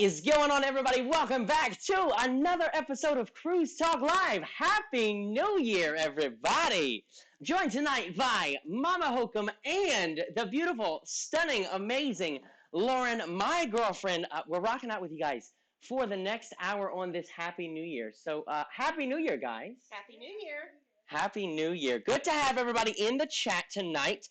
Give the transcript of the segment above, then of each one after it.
is going on, everybody? Welcome back to another episode of Cruise Talk Live. Happy New Year, everybody. Joined tonight by Momma Hocum and the beautiful, stunning, amazing Lauren, my girlfriend. We're rocking out with you guys for the next hour on this Happy New Year. So, Happy New Year, guys. Happy New Year. Happy New Year. Good to have everybody in the chat tonight.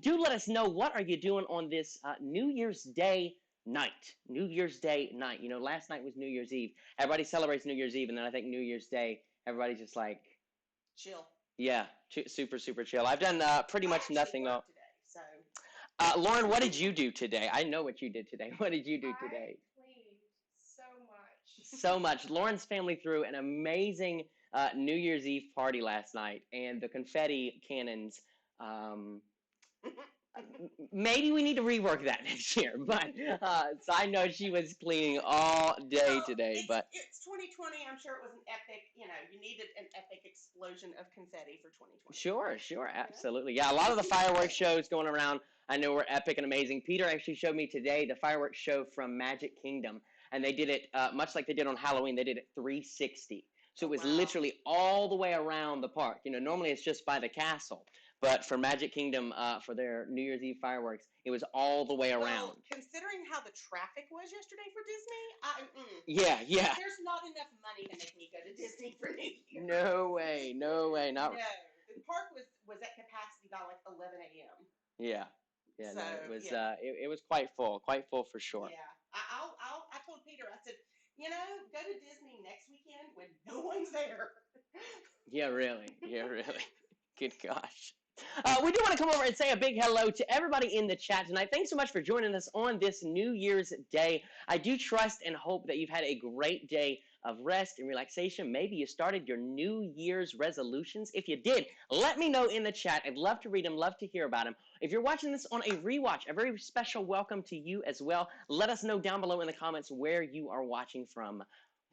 Do let us know, what are you doing on this New Year's Day night? New Year's Day night. You know, last night was New Year's Eve. Everybody celebrates New Year's Eve, and then I think New Year's Day, everybody's just like... chill. Yeah, super chill. I've done pretty much nothing. Today, so. Lauren, what did you do today? I know what you did today. What did you do today? I cleaned so much. So much. Lauren's family threw an amazing New Year's Eve party last night, and the confetti cannons, maybe we need to rework that next year, but so I know she was cleaning all day today. But it's 2020. I'm sure it was an epic, you needed an epic explosion of confetti for 2020. Sure, absolutely. Yeah, a lot of the fireworks shows going around I know were epic and amazing. Peter actually showed me today the fireworks show from Magic Kingdom, and they did it much like they did on Halloween. They did it 360. So it was literally all the way around the park. You know, normally it's just by the castle. But for Magic Kingdom, for their New Year's Eve fireworks, it was all the way around. Well, considering how the traffic was yesterday for Disney, yeah. There's not enough money to make me go to Disney for New Year. No way. No, the park was at capacity by like 11 a.m. Yeah. Yeah, so, no, it was it was quite full for sure. Yeah, I told Peter, I said, go to Disney next weekend when no one's there. Yeah, really. Good gosh. We do want to come over and say a big hello to everybody in the chat tonight. Thanks so much for joining us on this New Year's Day. I do trust and hope that you've had a great day of rest and relaxation. Maybe you started your New Year's resolutions. If you did, let me know in the chat. I'd love to read them, love to hear about them. If you're watching this on a rewatch, a very special welcome to you as well. Let us know down below in the comments where you are watching from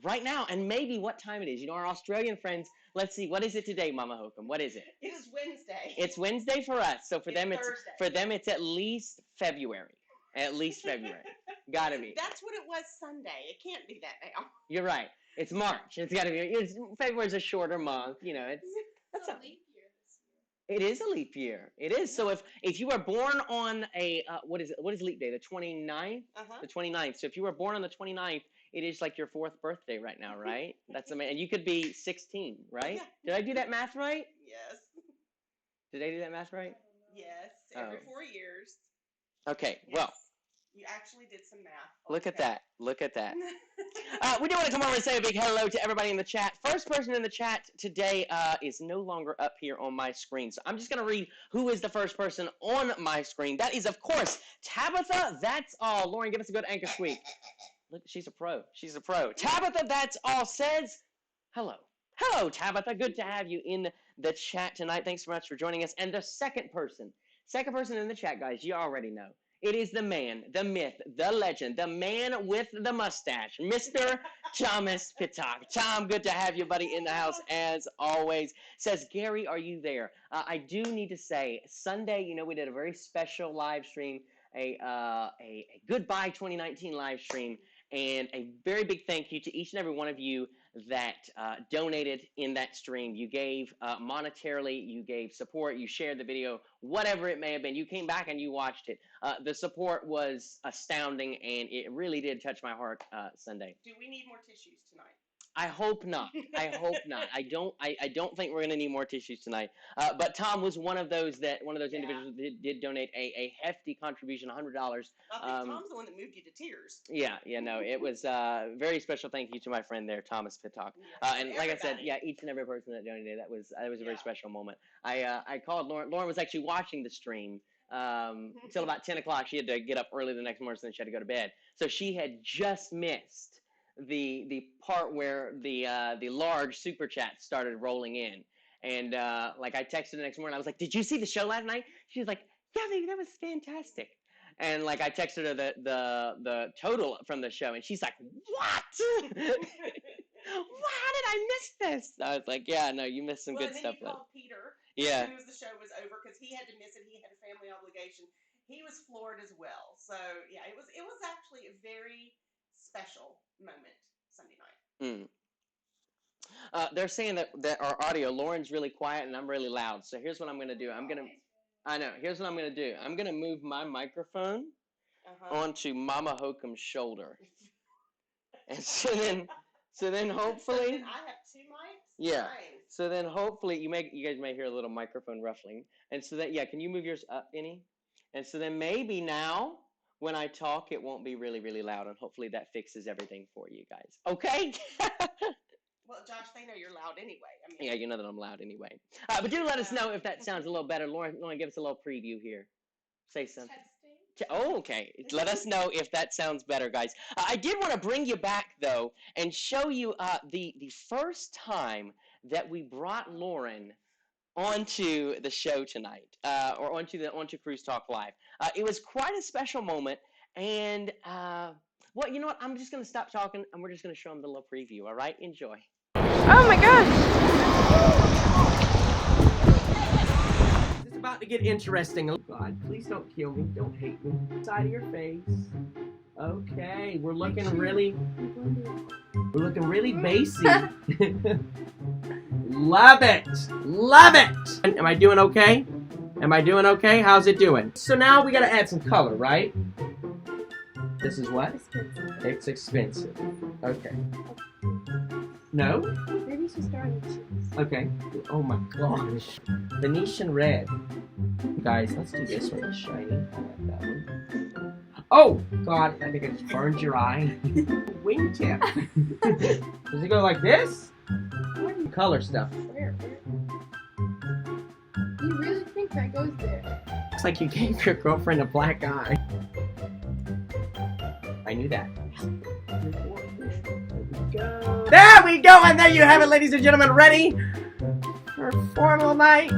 right now, and maybe what time it is. You know, our Australian friends, let's see, what is it today, Momma Hocum? What is it? It is Wednesday. It's Wednesday for us, so for them Thursday. it's at least February. At least February. Gotta be. That's what it was Sunday. It can't be that now. You're right. It's March. It's gotta be. February's a shorter month. You know, it's a leap year this It year. is a leap year. It is. So if you were born on a what is leap day? The 29th? The 29th. So if you were born on the 29th, it is like your 4th birthday right now, right? That's amazing. And you could be 16, right? Yeah. Did I do that math right? Yes. Did I do that math right? Yes. Every 4 years. Okay. Yes. Well. You actually did some math. Look at that. We do want to come over and say a big hello to everybody in the chat. First person in the chat today is no longer up here on my screen. So I'm just going to read who is the first person on my screen. That is, of course, Tabitha. That's all. Lauren, give us a good anchor squeak. Look, she's a pro. Tabitha, that's all, says hello. Hello, Tabitha. Good to have you in the chat tonight. Thanks so much for joining us. And the second person in the chat, guys, you already know. It is the man, the myth, the legend, the man with the mustache, Mr. Thomas Pittock. Tom, good to have you, buddy, in the house as always. Says, Gary, are you there? I do need to say, Sunday, we did a very special live stream, a goodbye 2019 live stream, and a very big thank you to each and every one of you that donated in that stream. You gave monetarily, you gave support, you shared the video, whatever it may have been. You came back and you watched it. The support was astounding, and it really did touch my heart Sunday. Do we need more tissues tonight? I hope not. I don't think we're going to need more tissues tonight. But Tom was one of those individuals that did donate a hefty contribution, $100. I think Tom's the one that moved you to tears. Yeah, no, it was a very special thank you to my friend there, Thomas Pittock. And like I said, each and every person that donated, that was a very special moment. I called Lauren. Lauren was actually watching the stream until about 10 o'clock. She had to get up early the next morning, so then she had to go to bed. So she had just missed the part where the large super chat started rolling in, and I texted the next morning. I was like, "Did you see the show last night?" She was like, "Yeah, baby, that was fantastic." And I texted her the total from the show, and she's like, "What? How did I miss this?" I was like, "Yeah, no, you missed some good stuff." You called Peter as soon as the show was over because he had to miss it. He had a family obligation. He was floored as well. So yeah, it was actually a very special moment Sunday night. They're saying that our audio, Lauren's really quiet and I'm really loud. So here's what I'm going to do. Here's what I'm going to do. I'm going to move my microphone onto Momma Hocum's shoulder. And so then hopefully. So then I have 2 mics? Yeah. Nice. So then hopefully you guys may hear a little microphone ruffling. And so that, can you move yours up any? And so then maybe now when I talk, it won't be really, really loud. And hopefully that fixes everything for you guys. Okay? Well, Josh, they know you're loud anyway. Yeah, you know that I'm loud anyway. But do let us know if that sounds a little better. Lauren, give us a little preview here. Say something. Oh, okay. Let us know if that sounds better, guys. I did want to bring you back, though, and show you the first time that we brought Lauren onto the show tonight, or onto Cruise Talk Live. It was quite a special moment, and well, you know what? I'm just going to stop talking, and we're just going to show them the little preview. All right? Enjoy. Oh my gosh! It's about to get interesting. Oh God, please don't kill me. Don't hate me. Side of your face. Okay, we're looking really bassy. Love it. Love it. Am I doing okay? How's it doing? So now we gotta add some color, right? This is what? It's expensive. Okay. No? Maybe you should start with cheese. Okay. Oh my gosh. Venetian red. Guys, let's do this one. It's shiny. I like that one. Oh God, I think I just burned your eye. Wingtip. Does it go like this? Color stuff. Where? You really think that goes there? Looks like you gave your girlfriend a black eye. I knew that. There we go, and there you have it, ladies and gentlemen, ready for formal night.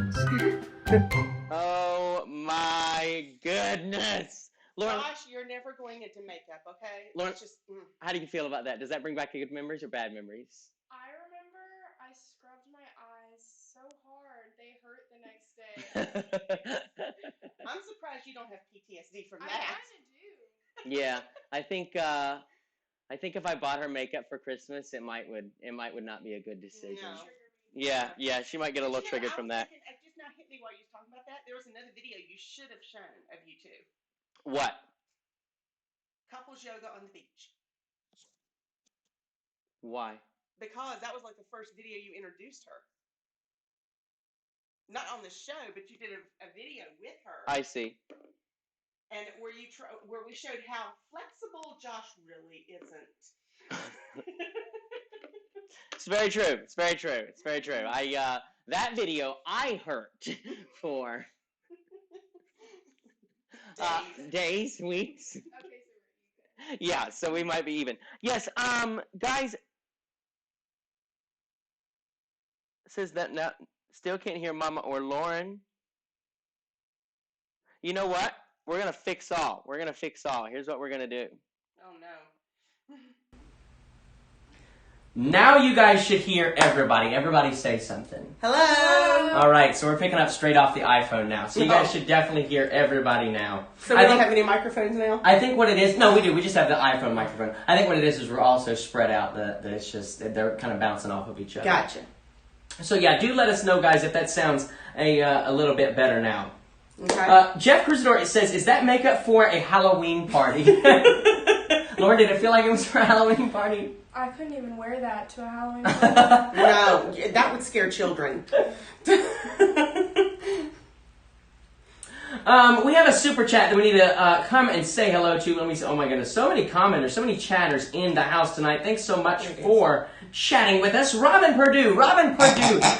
Oh my goodness. Lauren, Josh, you're never going into makeup, okay? Lauren, It's just, how do you feel about that? Does that bring back good memories or bad memories? I remember I scrubbed my eyes so hard they hurt the next day. I'm surprised you don't have PTSD from I that. kind of do. Yeah, I think if I bought her makeup for Christmas, it might not be a good decision. No. Yeah, she might get a little triggered from that. It just now hit me while you were talking about that. There was another video you should have shown of you two. What? Couples yoga on the beach. Why? Because that was like the first video you introduced her. Not on the show, but you did a video with her. I see. And where we showed how flexible Josh really isn't. It's very true. That video I hurt for days, weeks. Okay, so we're even. Yeah, so we might be even. Yes, guys. Says that now still can't hear Mama or Lauren. You know what? We're gonna fix all. Here's what we're gonna do. Oh no. Now you guys should hear everybody. Everybody say something. Hello. All right, so we're picking up straight off the iPhone now. So you guys should definitely hear everybody now. So we don't have any microphones now? I think what it is, no, we do. We just have the iPhone microphone. I think what it is we're also spread out. That it's just they're kind of bouncing off of each other. Gotcha. So yeah, do let us know, guys, if that sounds a little bit better now. Okay. Jeff Cruisador says, "Is that makeup for a Halloween party?" Lauren, did it feel like it was for a Halloween party? I couldn't even wear that to a Halloween party. No, that would scare children. We have a super chat that we need to come and say hello to. Let me say, oh my goodness, so many commenters, so many chatters in the house tonight. Thanks so much for chatting with us. Robin Purdue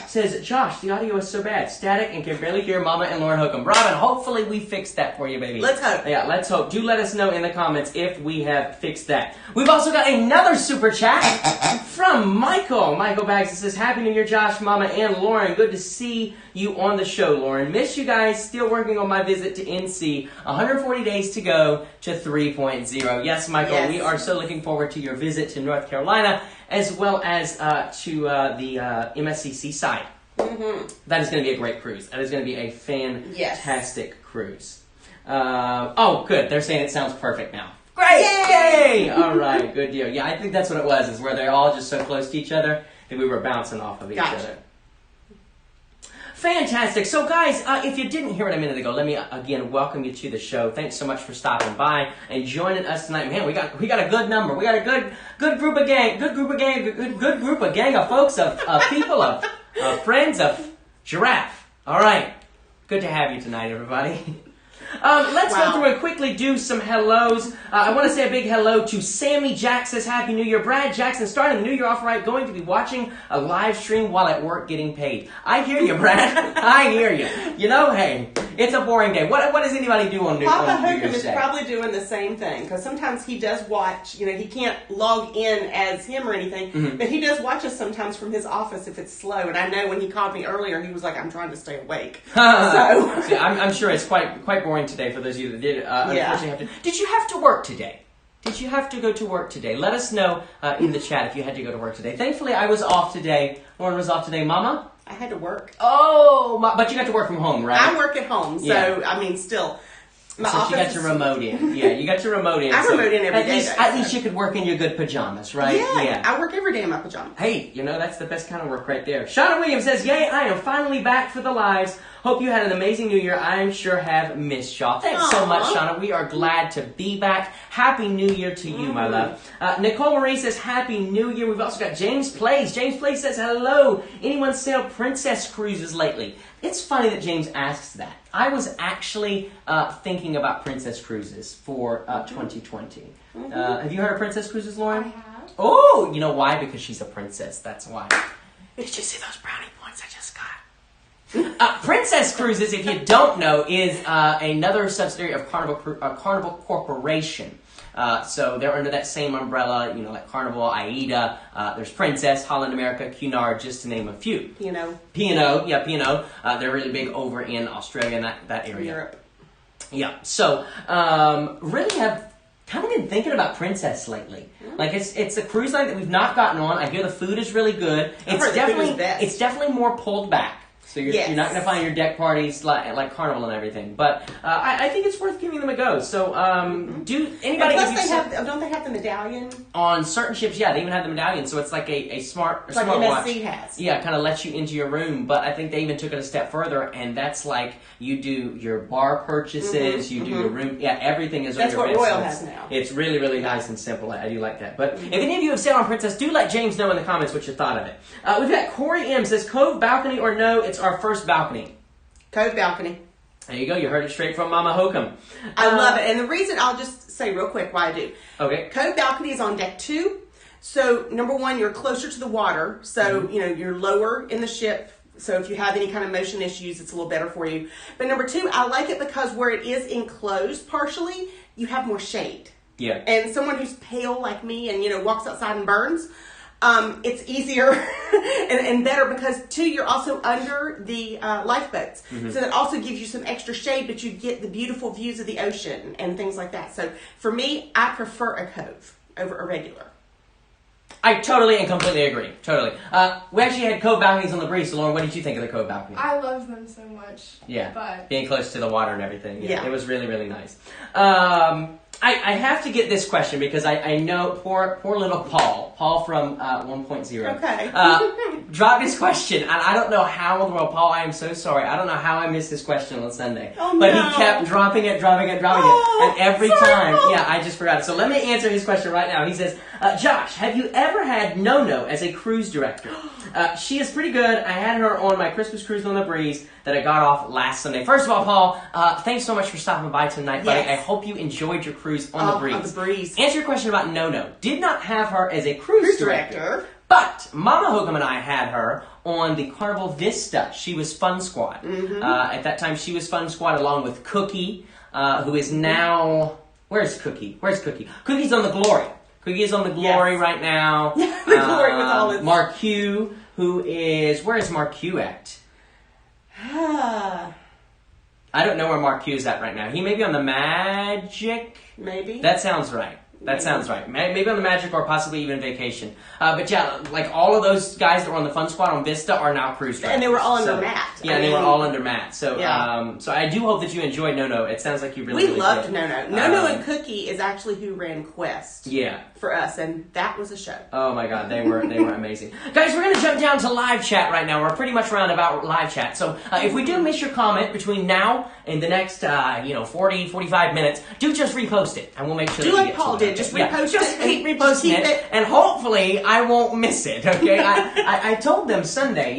says, Josh, the audio is so bad, static, and can barely hear Mama and Lauren Hocum. Robin, hopefully we fixed that for you, baby. Let's hope. Yeah, let's hope. Do let us know in the comments if we have fixed that. We've also got another super chat from Michael. Michael Bags that says, Happy New Year, Josh, Mama, and Lauren. Good to see you on the show, Lauren. Miss you guys. Still working on my visit to NC. 140 days to go to 3.0. Yes, Michael, yes. We are so looking forward to your visit to North Carolina, as well as to the MSCC site. Mm-hmm. That is going to be a great cruise. That is going to be a fantastic cruise. Oh, good. They're saying it sounds perfect now. Great! Yay! Yay! All right, good deal. Yeah, I think that's what it was, is where they're all just so close to each other that we were bouncing off of each other. Fantastic. So, guys, if you didn't hear it a minute ago, let me again welcome you to the show. Thanks so much for stopping by and joining us tonight. Man, we got a good number. We got a good group of gang of folks, of people, of friends, of Giraffe. All right. Good to have you tonight, everybody. Let's go through and quickly do some hellos. I want to say a big hello to Sammy Jack, says Happy New Year. Brad Jackson, starting the new year off right, going to be watching a live stream while at work getting paid. I hear you, Brad. I hear you. You know, hey, it's a boring day. What does anybody do on New Year's Day? Papa Hocum is probably doing the same thing, because sometimes he does watch, he can't log in as him or anything, but he does watch us sometimes from his office if it's slow. And I know when he called me earlier, he was like, I'm trying to stay awake. So See, I'm sure it's quite boring today for those of you that did unfortunately have to. Did you have to work today? Did you have to go to work today? Let us know in the chat if you had to go to work today. Thankfully, I was off today. Lauren was off today. Mama? I had to work. Oh, but you got to work from home, right? I work at home, so I mean, still. So you got to remote in. Yeah, you got to remote in. I remote in every day. At least you could work in your good pajamas, right? Yeah, I work every day in my pajamas. Hey, that's the best kind of work right there. Shauna Williams says, yay, I am finally back for the lives. Hope you had an amazing New Year. I sure have missed y'all. Thanks so much, Shauna. We are glad to be back. Happy New Year to you, my love. Nicole Marie says, Happy New Year. We've also got James Plays. James Plays says, hello. Anyone sailed Princess Cruises lately? It's funny that James asks that. I was actually thinking about Princess Cruises for 2020. Have you heard of Princess Cruises, Lauren? I have. Oh, you know why? Because she's a princess. That's why. Did you see those brownie points I just got? Princess Cruises, if you don't know, is another subsidiary of Carnival Corporation. So they're under that same umbrella, like Carnival, AIDA, there's Princess, Holland America, Cunard, just to name a few. P&O. P&O. They're really big over in Australia and that area. Europe. Yeah. So, really have kind of been thinking about Princess lately. Like it's a cruise line that we've not gotten on. I hear the food is really good. It's definitely more pulled back. So you're not going to find your deck parties like Carnival and everything. But I think it's worth giving them a go. So do anybody... And plus don't they have the medallion? On certain ships, yeah, they even have the medallion. So it's like a smart like watch. MSC has. Yeah, kind of lets you into your room. But I think they even took it a step further. And that's like you do your bar purchases, you do your room. Yeah, everything is on your That's what Royal has now. It's really, really nice and simple. I do like that. But if any of you have sailed on Princess, do let James know in the comments what you thought of it. We've got Corey M. says, Cove balcony or no, it's our first balcony. Cove balcony. There you go. You heard it straight from Momma Hocum. I love it. And the reason, I'll just say real quick why I do. Okay. Cove balcony is on deck 2. So, number 1, you're closer to the water. So, you're lower in the ship. So, if you have any kind of motion issues, it's a little better for you. But number 2, I like it because where it is enclosed partially, you have more shade. Yeah. And someone who's pale like me and, walks outside and burns, it's easier and better because, too, you're also under the lifeboats. So that also gives you some extra shade, but you get the beautiful views of the ocean and things like that. So for me, I prefer a cove over a regular. I totally and completely agree. Totally. We actually had cove balconies on the breeze. So, Lauren, what did you think of the cove balcony? I love them so much. Yeah. But being close to the water and everything. Yeah. It was really, really nice. I have to get this question because I know poor little Paul from 1.0. Okay. Dropped his question, and I don't know how in the world, Paul, I am so sorry. I don't know how I missed this question on Sunday. Oh, but no. he kept dropping it. And every time, I just forgot it. So let me answer his question right now. He says, Josh, have you ever had No as a cruise director? She is pretty good. I had her on my Christmas cruise on the breeze that I got off last Sunday. First of all, Paul, thanks so much for stopping by tonight, buddy. Yes. I hope you enjoyed your cruise on the breeze. On the breeze. Answer your question about No. Did not have her as a cruise director. But Momma Hocum and I had her on the Carnival Vista. She was Fun Squad. At that time, she was Fun Squad along with Cookie, who is now... Where's Cookie? Cookie's on the Glory. Cookie is on the Glory right now. The Glory with all its... Mark II, who is... Where is Mark II at? I don't know where Mark II is at right now. He may be on the Magic. Maybe. That sounds right. That sounds right. Maybe on the Magic or possibly even vacation. But yeah, like all of those guys that were on the Fun Squad on Vista are now cruise drivers. And they were all under Matt. Yeah, they were all under Matt. So so I do hope that you enjoyed No. It sounds like you really loved did. No. No and Cookie is actually who ran Quest. Yeah. For us, and that was a show. Oh my God, they were amazing. Guys, we're going to jump down to live chat right now. We're pretty much around about live chat. So if we do miss your comment between now and the next 40, 45 minutes, do just repost it, and we'll make sure do that like Paul did. Just repost just keep reposting it, and hopefully I won't miss it. Okay, I told them Sunday,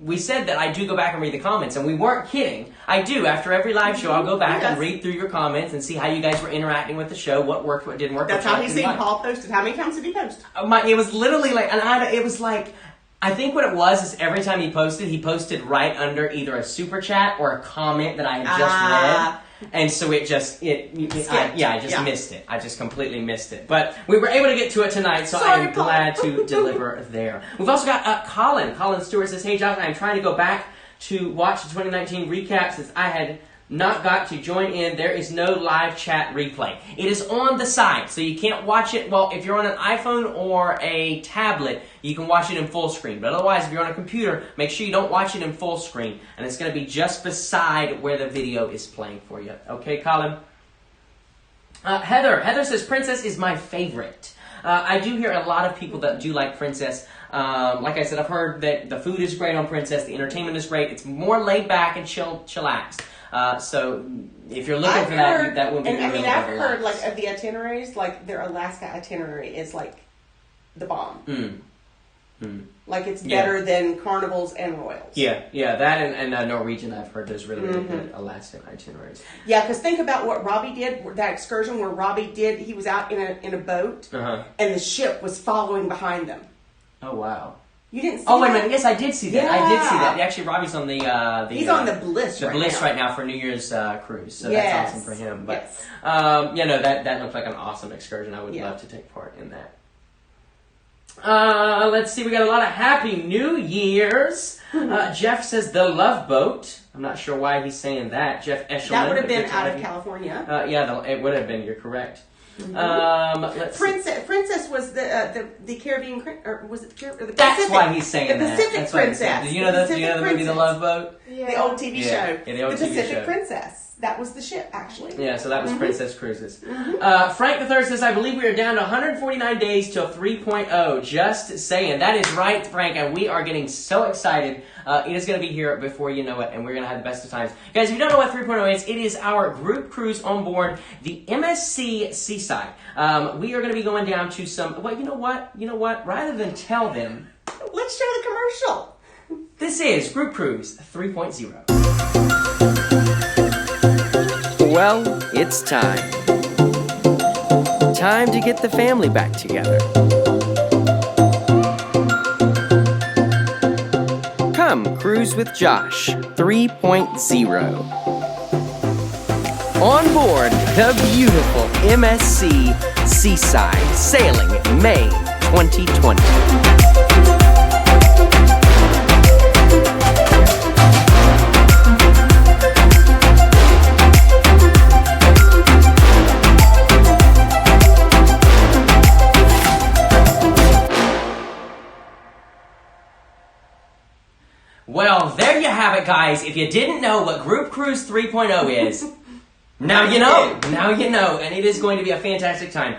we said that I do go back and read the comments, and we weren't kidding. I do. After every live show, I'll go back and read through your comments and see how you guys were interacting with the show, what worked, what didn't work. That's how he's seen Paul posted. How many times did he post? It was literally like, I think what it was is every time he posted right under either a super chat or a comment that I had just read. And so I just missed it. I just completely missed it. But we were able to get to it tonight, so I am glad to deliver there. We've also got Colin. Colin Stewart says, "Hey, Josh, I'm trying to go back to watch the 2019 recap since I had not got to join in. There is no live chat replay. It is on the site, so you can't watch it. Well, if you're on an iPhone or a tablet, you can watch it in full screen. But otherwise, if you're on a computer, make sure you don't watch it in full screen. And it's going to be just beside where the video is playing for you. Okay, Colin? Heather says, Princess is my favorite. I do hear a lot of people that do like Princess. Like I said, I've heard that the food is great on Princess. The entertainment is great. It's more laid back and chillaxed. So if you're looking for that will be really relaxed. I've heard like of the itineraries, like their Alaska itinerary is like the bomb. Like it's better than Carnivals and Royals. Yeah, that and Norwegian I've heard there's really good Alaskan itineraries. Yeah, because think about what Robbie did, that excursion where Robbie did, he was out in a boat and the ship was following behind them. Oh, wow. You didn't see that? Oh, wait a minute. Yes, I did see that. Yeah. I did see that. Actually, Robbie's on the he's on the Bliss right now for New Year's cruise. So that's awesome for him. But that looked like an awesome excursion. I would love to take part in that. Let's see. We got a lot of Happy New Year's. Jeff says the Love Boat. I'm not sure why he's saying that. Jeff Eshelman. That would have been out of California. It would have been. You're correct. Princess was the Caribbean, or was it the Pacific? That's why he's saying the Pacific Princess. Did you know the movie The Love Boat? Yeah. The old TV show. Yeah, the Pacific Princess. That was the ship, actually. Yeah, so that was Princess Cruises. Frank III says, I believe we are down to 149 days till 3.0. Just saying. That is right, Frank, and we are getting so excited. It is going to be here before you know it, and we're going to have the best of times. Guys, if you don't know what 3.0 is, it is our group cruise on board the MSC Seaside. We are going to be going down to some... Well, you know what? Rather than tell them... Let's show the commercial. This is Group Cruise 3.0. Well, it's time. Time to get the family back together. Come Cruise with Josh 3.0. On board the beautiful MSC Seaside, sailing May 2020. Well, there you have it, guys. If you didn't know what Group Cruise 3.0 is, now you know. Now you know, and it is going to be a fantastic time.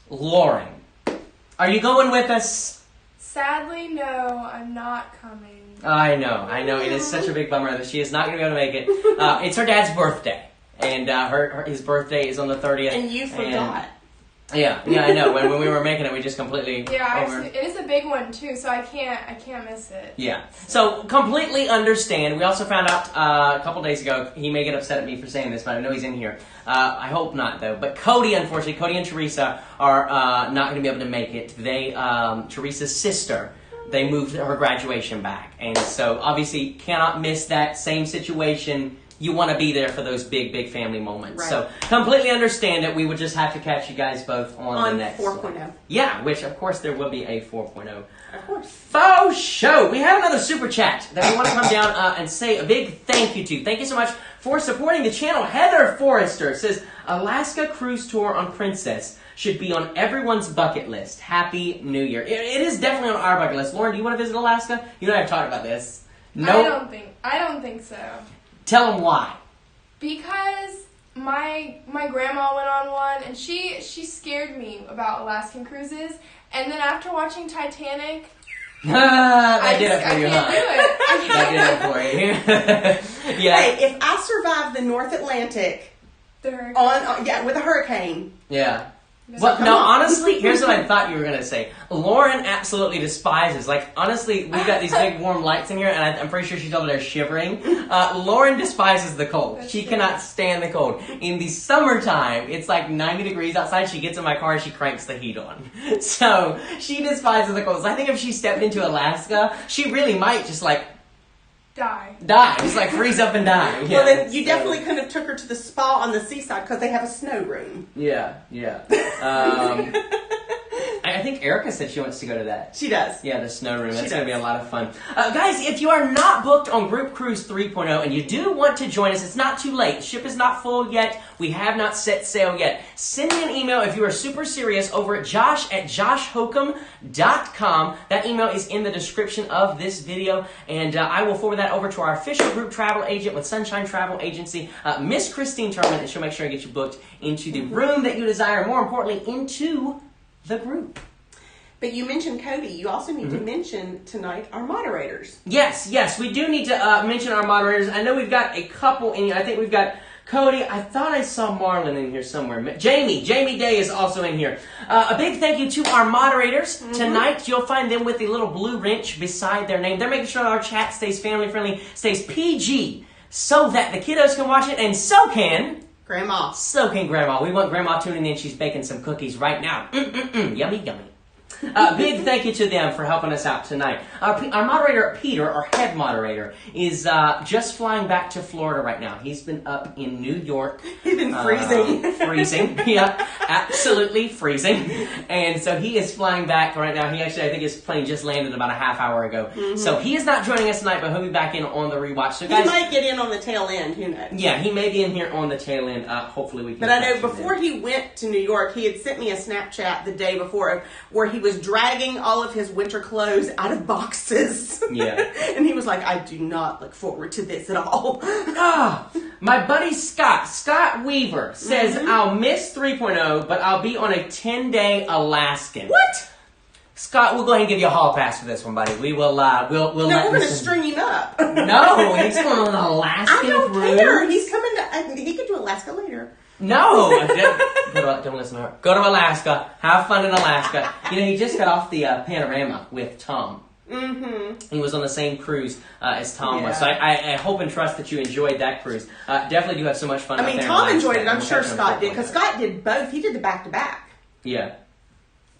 Lauren, are you going with us? Sadly, no, I'm not coming. I know. It is such a big bummer that she is not going to be able to make it. It's her dad's birthday, and his birthday is on the 30th. And you forgot. Yeah, I know. When we were making it, we just completely it is a big one too, so I can't miss it. Yeah, so completely understand. We also found out a couple days ago. He may get upset at me for saying this, but I know he's in here. I hope not, though. But Cody and Teresa are not going to be able to make it. Teresa's sister, they moved her graduation back, and so obviously cannot miss that same situation. You want to be there for those big family moments. Right. So completely understand it. We would just have to catch you guys both on the next 4.0. Yeah, which of course there will be a 4.0. Of course. Faux show. We have another super chat that we want to come down and say a big thank you to. Thank you so much for supporting the channel. Heather Forrester says, Alaska cruise tour on Princess should be on everyone's bucket list. Happy New Year. It is definitely on our bucket list. Lauren, do you want to visit Alaska? You and I have talked about this. No. I don't think so. Tell them why. Because my grandma went on one, and she scared me about Alaskan cruises. And then after watching Titanic, that did it for you, huh? I can't do it. That did it for you. Yeah. Hey, if I survive the North Atlantic with a hurricane. Yeah. Well, no, honestly, here's what I thought you were going to say. Lauren absolutely despises, like, honestly, we've got these big warm lights in here, and I'm pretty sure she's over there shivering. Lauren despises the cold. She cannot stand the cold. In the summertime, it's like 90 degrees outside. She gets in my car and she cranks the heat on. So, she despises the cold. So I think if she stepped into Alaska, she really might just, like, die. Just like freeze up and die. Yeah, well, then you definitely couldn't have took her to the spa on the seaside because they have a snow room. Yeah. I think Erica said she wants to go to that. She does. Yeah, the snow room. That's going to be a lot of fun. Guys, if you are not booked on Group Cruise 3.0 and you do want to join us, it's not too late. Ship is not full yet. We have not set sail yet. Send me an email if you are super serious over at josh@joshhocum.com. That email is in the description of this video, and I will forward that over to our official group travel agent with Sunshine Travel Agency, Miss Christine Turman, and she'll make sure I get you booked into the room that you desire, more importantly, into the group. But you mentioned Cody. You also need to mention tonight our moderators. Yes, we do need to mention our moderators. I know we've got a couple in here. I think we've got Cody. I thought I saw Marlon in here somewhere. Jamie Day is also in here. A big thank you to our moderators. Tonight, you'll find them with the little blue wrench beside their name. They're making sure our chat stays family friendly, stays PG, so that the kiddos can watch it, and so can Grandma. We want Grandma tuning in. She's baking some cookies right now. Yummy. Big thank you to them for helping us out tonight. Our moderator, Peter, our head moderator, is just flying back to Florida right now. He's been up in New York. He's been freezing. Yeah, absolutely freezing. And so he is flying back right now. He actually, I think his plane just landed about a half hour ago. So he is not joining us tonight, but he'll be back in on the rewatch. So guys, he might get in on the tail end, who knows? Yeah, he may be in here on the tail end. Hopefully we can. But I know before he went to New York, he had sent me a Snapchat the day before where he was dragging all of his winter clothes out of boxes. Yeah. And he was like, I do not look forward to this at all. My buddy Scott Weaver says, I'll miss 3.0, but I'll be on a 10-day Alaskan. What? Scott, we'll go ahead and give you a hall pass for this one, buddy. We will, we'll No, we're going to string him up. No, he's going on an Alaskan I don't cruise. care. He's coming to, he could do Alaska later. No! Don't listen to her. Go to Alaska. Have fun in Alaska. You know, he just got off the Panorama with Tom. He was on the same cruise as Tom was. So I hope and trust that you enjoyed that cruise. Definitely do have so much fun out there. Tom enjoyed it. I'm sure Scott did. Because Scott did both. He did the back-to-back. Yeah.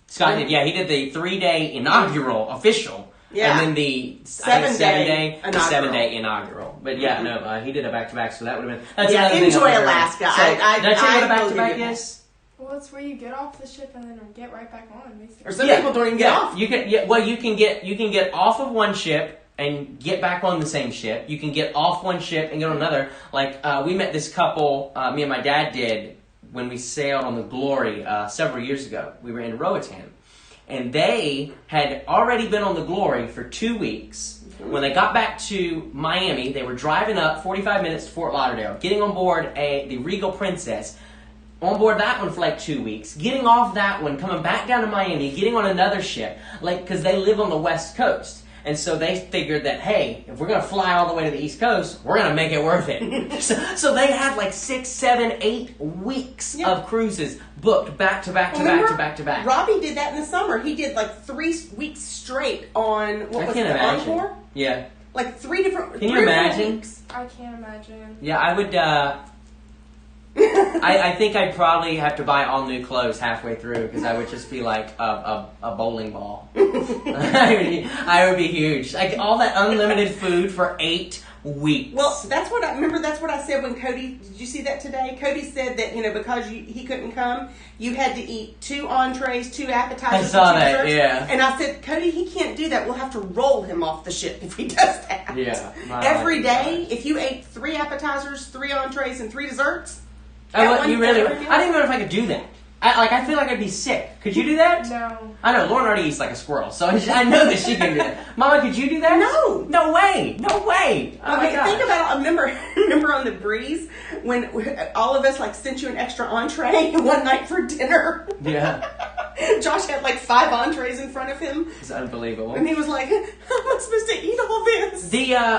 Scott did. Yeah, he did the 3-day inaugural official. Yeah. And then the 7-day inaugural. But yeah, no, he did a back-to-back, so that would have been... enjoy Alaska. So, did I tell you what a back-to-back is? Well, it's where you get off the ship and then get right back on, basically. Or some people don't even get off. You can get off of one ship and get back on the same ship. You can get off one ship and get on another. Like, we met this couple, me and my dad did, when we sailed on the Glory several years ago. We were in Roatan. And they had already been on the Glory for 2 weeks. When they got back to Miami, they were driving up 45 minutes to Fort Lauderdale, getting on board the Regal Princess, on board that one for like 2 weeks, getting off that one, coming back down to Miami, getting on another ship, because they live on the West Coast. And so they figured that, hey, if we're going to fly all the way to the East Coast, we're going to make it worth it. so they had like 6, 7, 8 weeks of cruises booked back to back to back to back to back. Robbie did that in the summer. He did like 3 weeks straight on, the Encore? Yeah. Like 3 different Can you imagine? Weeks. I can't imagine. Yeah, I would... I think I'd probably have to buy all new clothes halfway through because I would just be like a bowling ball. I would be huge. Like all that unlimited food for 8 weeks. Well, that's what I said when Cody. Did you see that today? Cody said that because he couldn't come, you had to eat 2 entrees, 2 appetizers. I saw and 2 that. desserts. Yeah. And I said, Cody, he can't do that. We'll have to roll him off the ship if he does that. Yeah. Every day, if you ate 3 appetizers, 3 entrees, and 3 desserts. You really? I didn't even know if I could do that. I feel like I'd be sick. Could you do that? No. I know, Lauren already eats like a squirrel, so I know that she can do that. Mama, could you do that? No. No way. No way. Oh my God. Think about it. Remember on the Breeze when all of us like sent you an extra entree one night for dinner? Yeah. Josh had like 5 entrees in front of him. It's unbelievable. And he was like, how am I supposed to eat all this?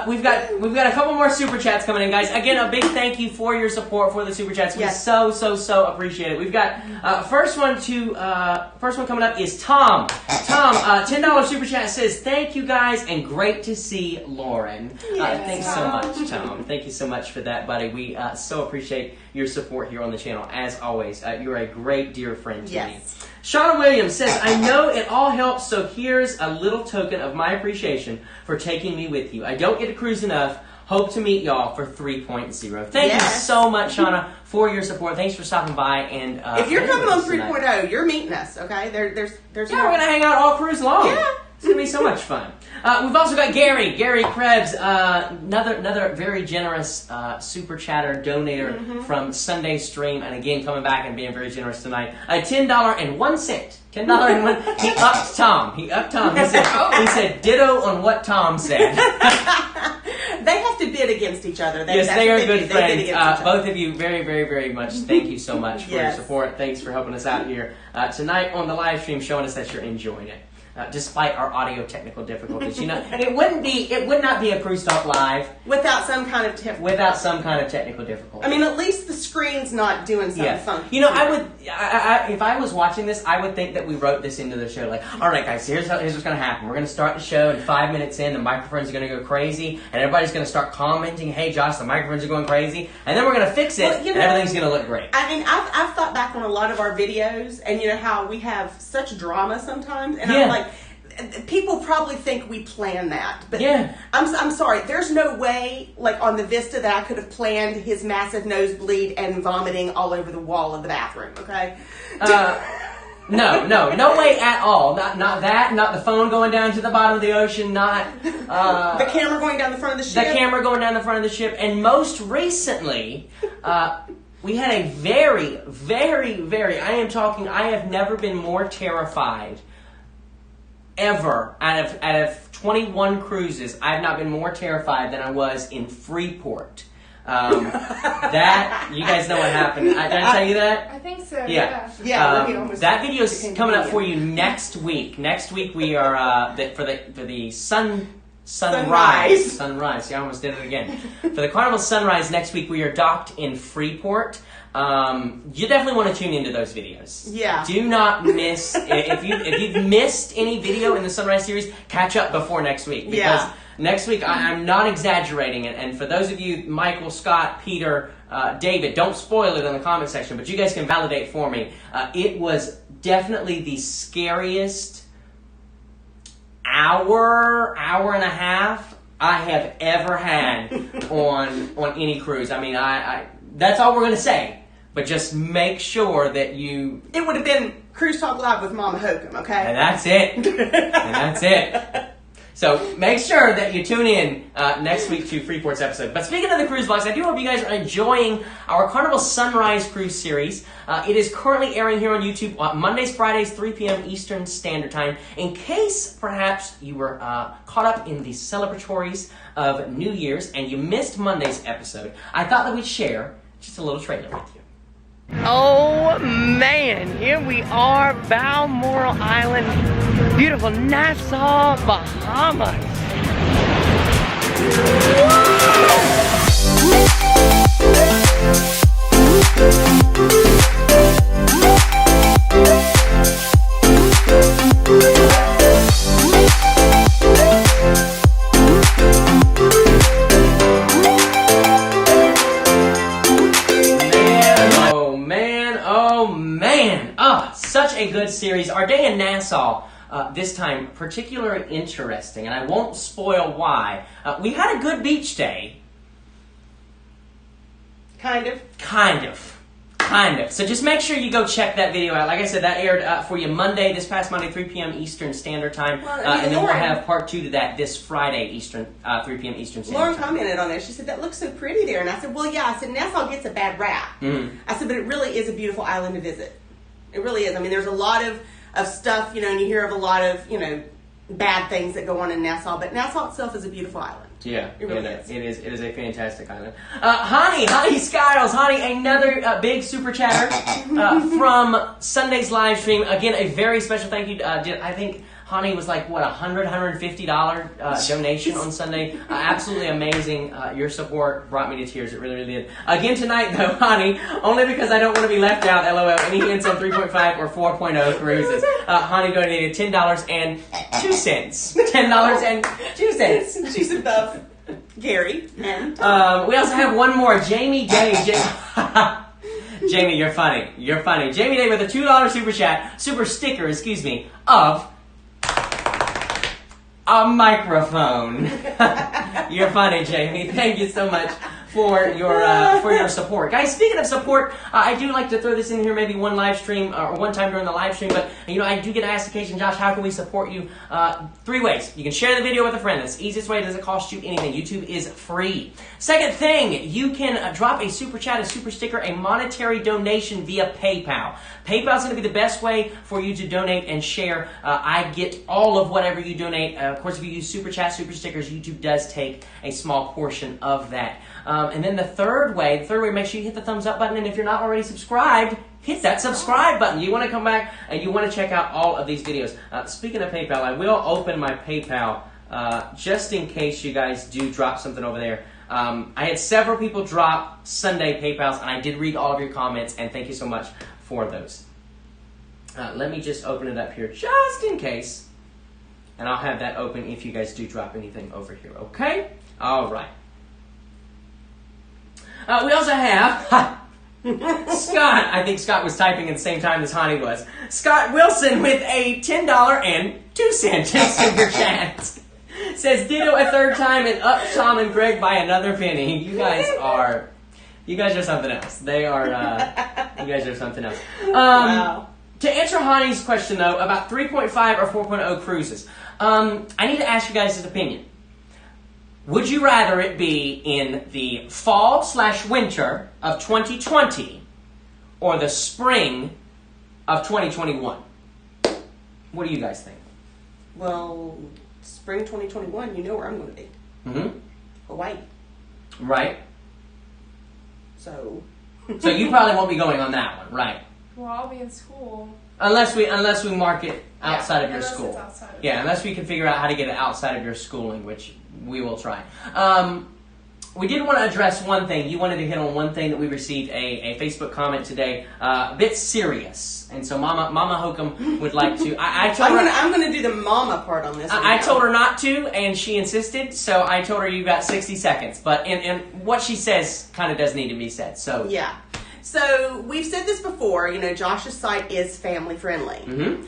We've got a couple more super chats coming in, guys. Again, a big thank you for your support for the super chats. We so appreciate it. We've got first one coming up is Tom. Tom, $10 super chat says, thank you guys and great to see Lauren. Thanks so much, Tom. Thank you so much for that, buddy. We so appreciate your support here on the channel. As always, you're a great dear friend to me. Shauna Williams says, I know it all helps, so here's a little token of my appreciation for taking me with you. I don't get to cruise enough. Hope to meet y'all for 3.0. Thank you so much, Shauna, for your support. Thanks for stopping by. And if you're coming on 3.0, you're meeting us, okay? There's we're going to hang out all cruise long. Yeah. It's going to be so much fun. We've also got Gary Krebs, another very generous super chatter donator from Sunday stream, and again coming back and being very generous tonight. $10.01. $10.01. He upped Tom. He said ditto on what Tom said. They have to bid against each other. They are good friends. Both of you, very, very, very much. Thank you so much for your support. Thanks for helping us out here tonight on the live stream, showing us that you're enjoying it. Despite our audio technical difficulties, it would not be a Cruise Talk Live without some kind of technical difficulty. I mean, at least the screen's not doing something funky. If I was watching this, I would think that we wrote this into the show. Like, all right, guys, here's what's going to happen. We're going to start the show, and 5 minutes in, the microphones are going to go crazy, and everybody's going to start commenting, "Hey, Josh, the microphones are going crazy," and then we're going to fix it, and everything's going to look great. I mean, I've thought back on a lot of our videos, and how we have such drama sometimes, and I'm like, people probably think we plan that, but I'm sorry. There's no way, like on the Vista, that I could have planned his massive nosebleed and vomiting all over the wall of the bathroom. Okay. No way at all. Not that. Not the phone going down to the bottom of the ocean. Not the camera going down the front of the ship. The camera going down the front of the ship. And most recently, we had a very, very, very. I have never been more terrified. Ever out of 21 cruises, I've not been more terrified than I was in Freeport. That you guys know what happened. Did I tell you that? I think so. Yeah. That video is coming up for you next week. Next week we are for the sunrise. See, I almost did it again. For the Carnival Sunrise next week, we are docked in Freeport. You definitely want to tune into those videos. Yeah. Do not miss if you've missed any video in the Sunrise series, catch up before next week because next week I'm not exaggerating it. And for those of you, Michael, Scott, Peter, David, don't spoil it in the comment section, but you guys can validate for me. It was definitely the scariest hour and a half I have ever had on any cruise. I mean, I that's all we're gonna say. But just make sure that you... It would have been Cruise Talk Live with Momma Hocum, okay? And that's it. So make sure that you tune in next week to Freeport's episode. But speaking of the cruise vlogs, I do hope you guys are enjoying our Carnival Sunrise Cruise series. It is currently airing here on YouTube Mondays, Fridays, 3 p.m. Eastern Standard Time. In case, perhaps, you were caught up in the celebratories of New Year's and you missed Monday's episode, I thought that we'd share just a little trailer with you. Oh man, here we are, Balmoral Island, beautiful Nassau, Bahamas. Such a good series. Our day in Nassau, this time, particularly interesting, and I won't spoil why. We had a good beach day. Kind of. Kind of. So just make sure you go check that video out. Like I said, that aired for you Monday, this past Monday, 3 p.m. Eastern Standard Time. Well, and then we'll Lauren- have part 2 to that this Friday, 3 p.m. Eastern Standard Lauren Time. commented on there. She said, that looks so pretty there. And I said, well, yeah. I said, Nassau gets a bad rap. I said, but it really is a beautiful island to visit. It really is. I mean, there's a lot of stuff, you know, and you hear of a lot of, you know, bad things that go on in Nassau. But Nassau itself is a beautiful island. Yeah, It really is. It is a fantastic island. Honey Skiles, another big super chatter from Sunday's live stream. Again, a very special thank you. I think Honey was like, what, $150 donation on Sunday. Absolutely amazing. Your support brought me to tears. It really, really did. Again tonight, though, Honey, only because I don't want to be left out, LOL, any hints on 3.5 or 4.0 cruises. Honey donated $10.02. $10.02. She's above Gary. And we also have one more. Jamie Day. Jamie, you're funny. You're funny. Jamie Day with a $2 super sticker, of a microphone. You're funny, Jamie. Thank you so much for your support, guys. Speaking of support, I do like to throw this in here maybe one live stream or one time during the live stream, but you know, I do get asked occasionally, Josh, how can we support you? 3 ways. You can share the video with a friend. That's the easiest way. It doesn't cost you anything. YouTube is free. Second thing, you can drop a super chat, a super sticker, a monetary donation via PayPal. PayPal is going to be the best way for you to donate and share. I get all of whatever you donate. Of course, if you use super chat, super stickers, YouTube does take a small portion of that. And then the third way, make sure you hit the thumbs up button. And if you're not already subscribed, hit that subscribe button. You want to come back and you want to check out all of these videos. Speaking of PayPal, I will open my PayPal just in case you guys do drop something over there. I had several people drop Sunday PayPals, and I did read all of your comments, and thank you so much for those. Let me just open it up here just in case, and I'll have that open if you guys do drop anything over here, okay? All right. We also have Scott. I think Scott was typing at the same time as Honey was. Scott Wilson with a $10.02 super chat. Says ditto a third time and up Tom and Greg by another penny. You guys are something else. They are. You guys are something else. wow. To answer Honey's question though about 3.5 or 4.0 cruises, I need to ask you guys' opinion. Would you rather it be in the fall/winter of 2020 or the spring of 2021? What do you guys think? Well, spring 2021, you know where I'm going to be. Mm-hmm. Hawaii. Right. So you probably won't be going on that one, right? Well, I'll be in school. Unless we mark it outside of your unless school. It's outside of Unless we can figure out how to get it outside of your schooling, which we will try. We did want to address one thing. You wanted to hit on one thing that we received a Facebook comment today, a bit serious, and so Momma Hocum would like to. I told her I'm going to do the mama part on this. I told her not to, and she insisted. So I told her you got 60 seconds. But and what she says kind of does need to be said. So yeah. So we've said this before. You know, Josh's site is family friendly. Mm-hmm.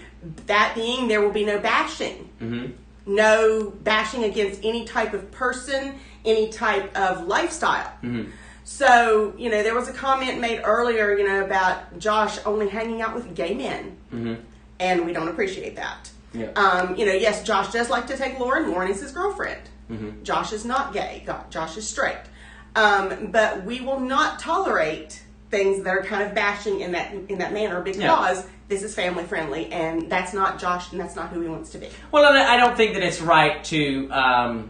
That being, there will be no bashing. Mm-hmm. No bashing against any type of person, any type of lifestyle. Mm-hmm. So, you know, there was a comment made earlier, you know, about Josh only hanging out with gay men. Mm-hmm. And we don't appreciate that. Yeah. You know, yes, Josh does like to take Lauren. Lauren is his girlfriend. Mm-hmm. Josh is not gay. Josh is straight. But we will not tolerate things that are kind of bashing in that manner because this is family friendly, and that's not Josh, and that's not who he wants to be. Well, I don't think that it's right to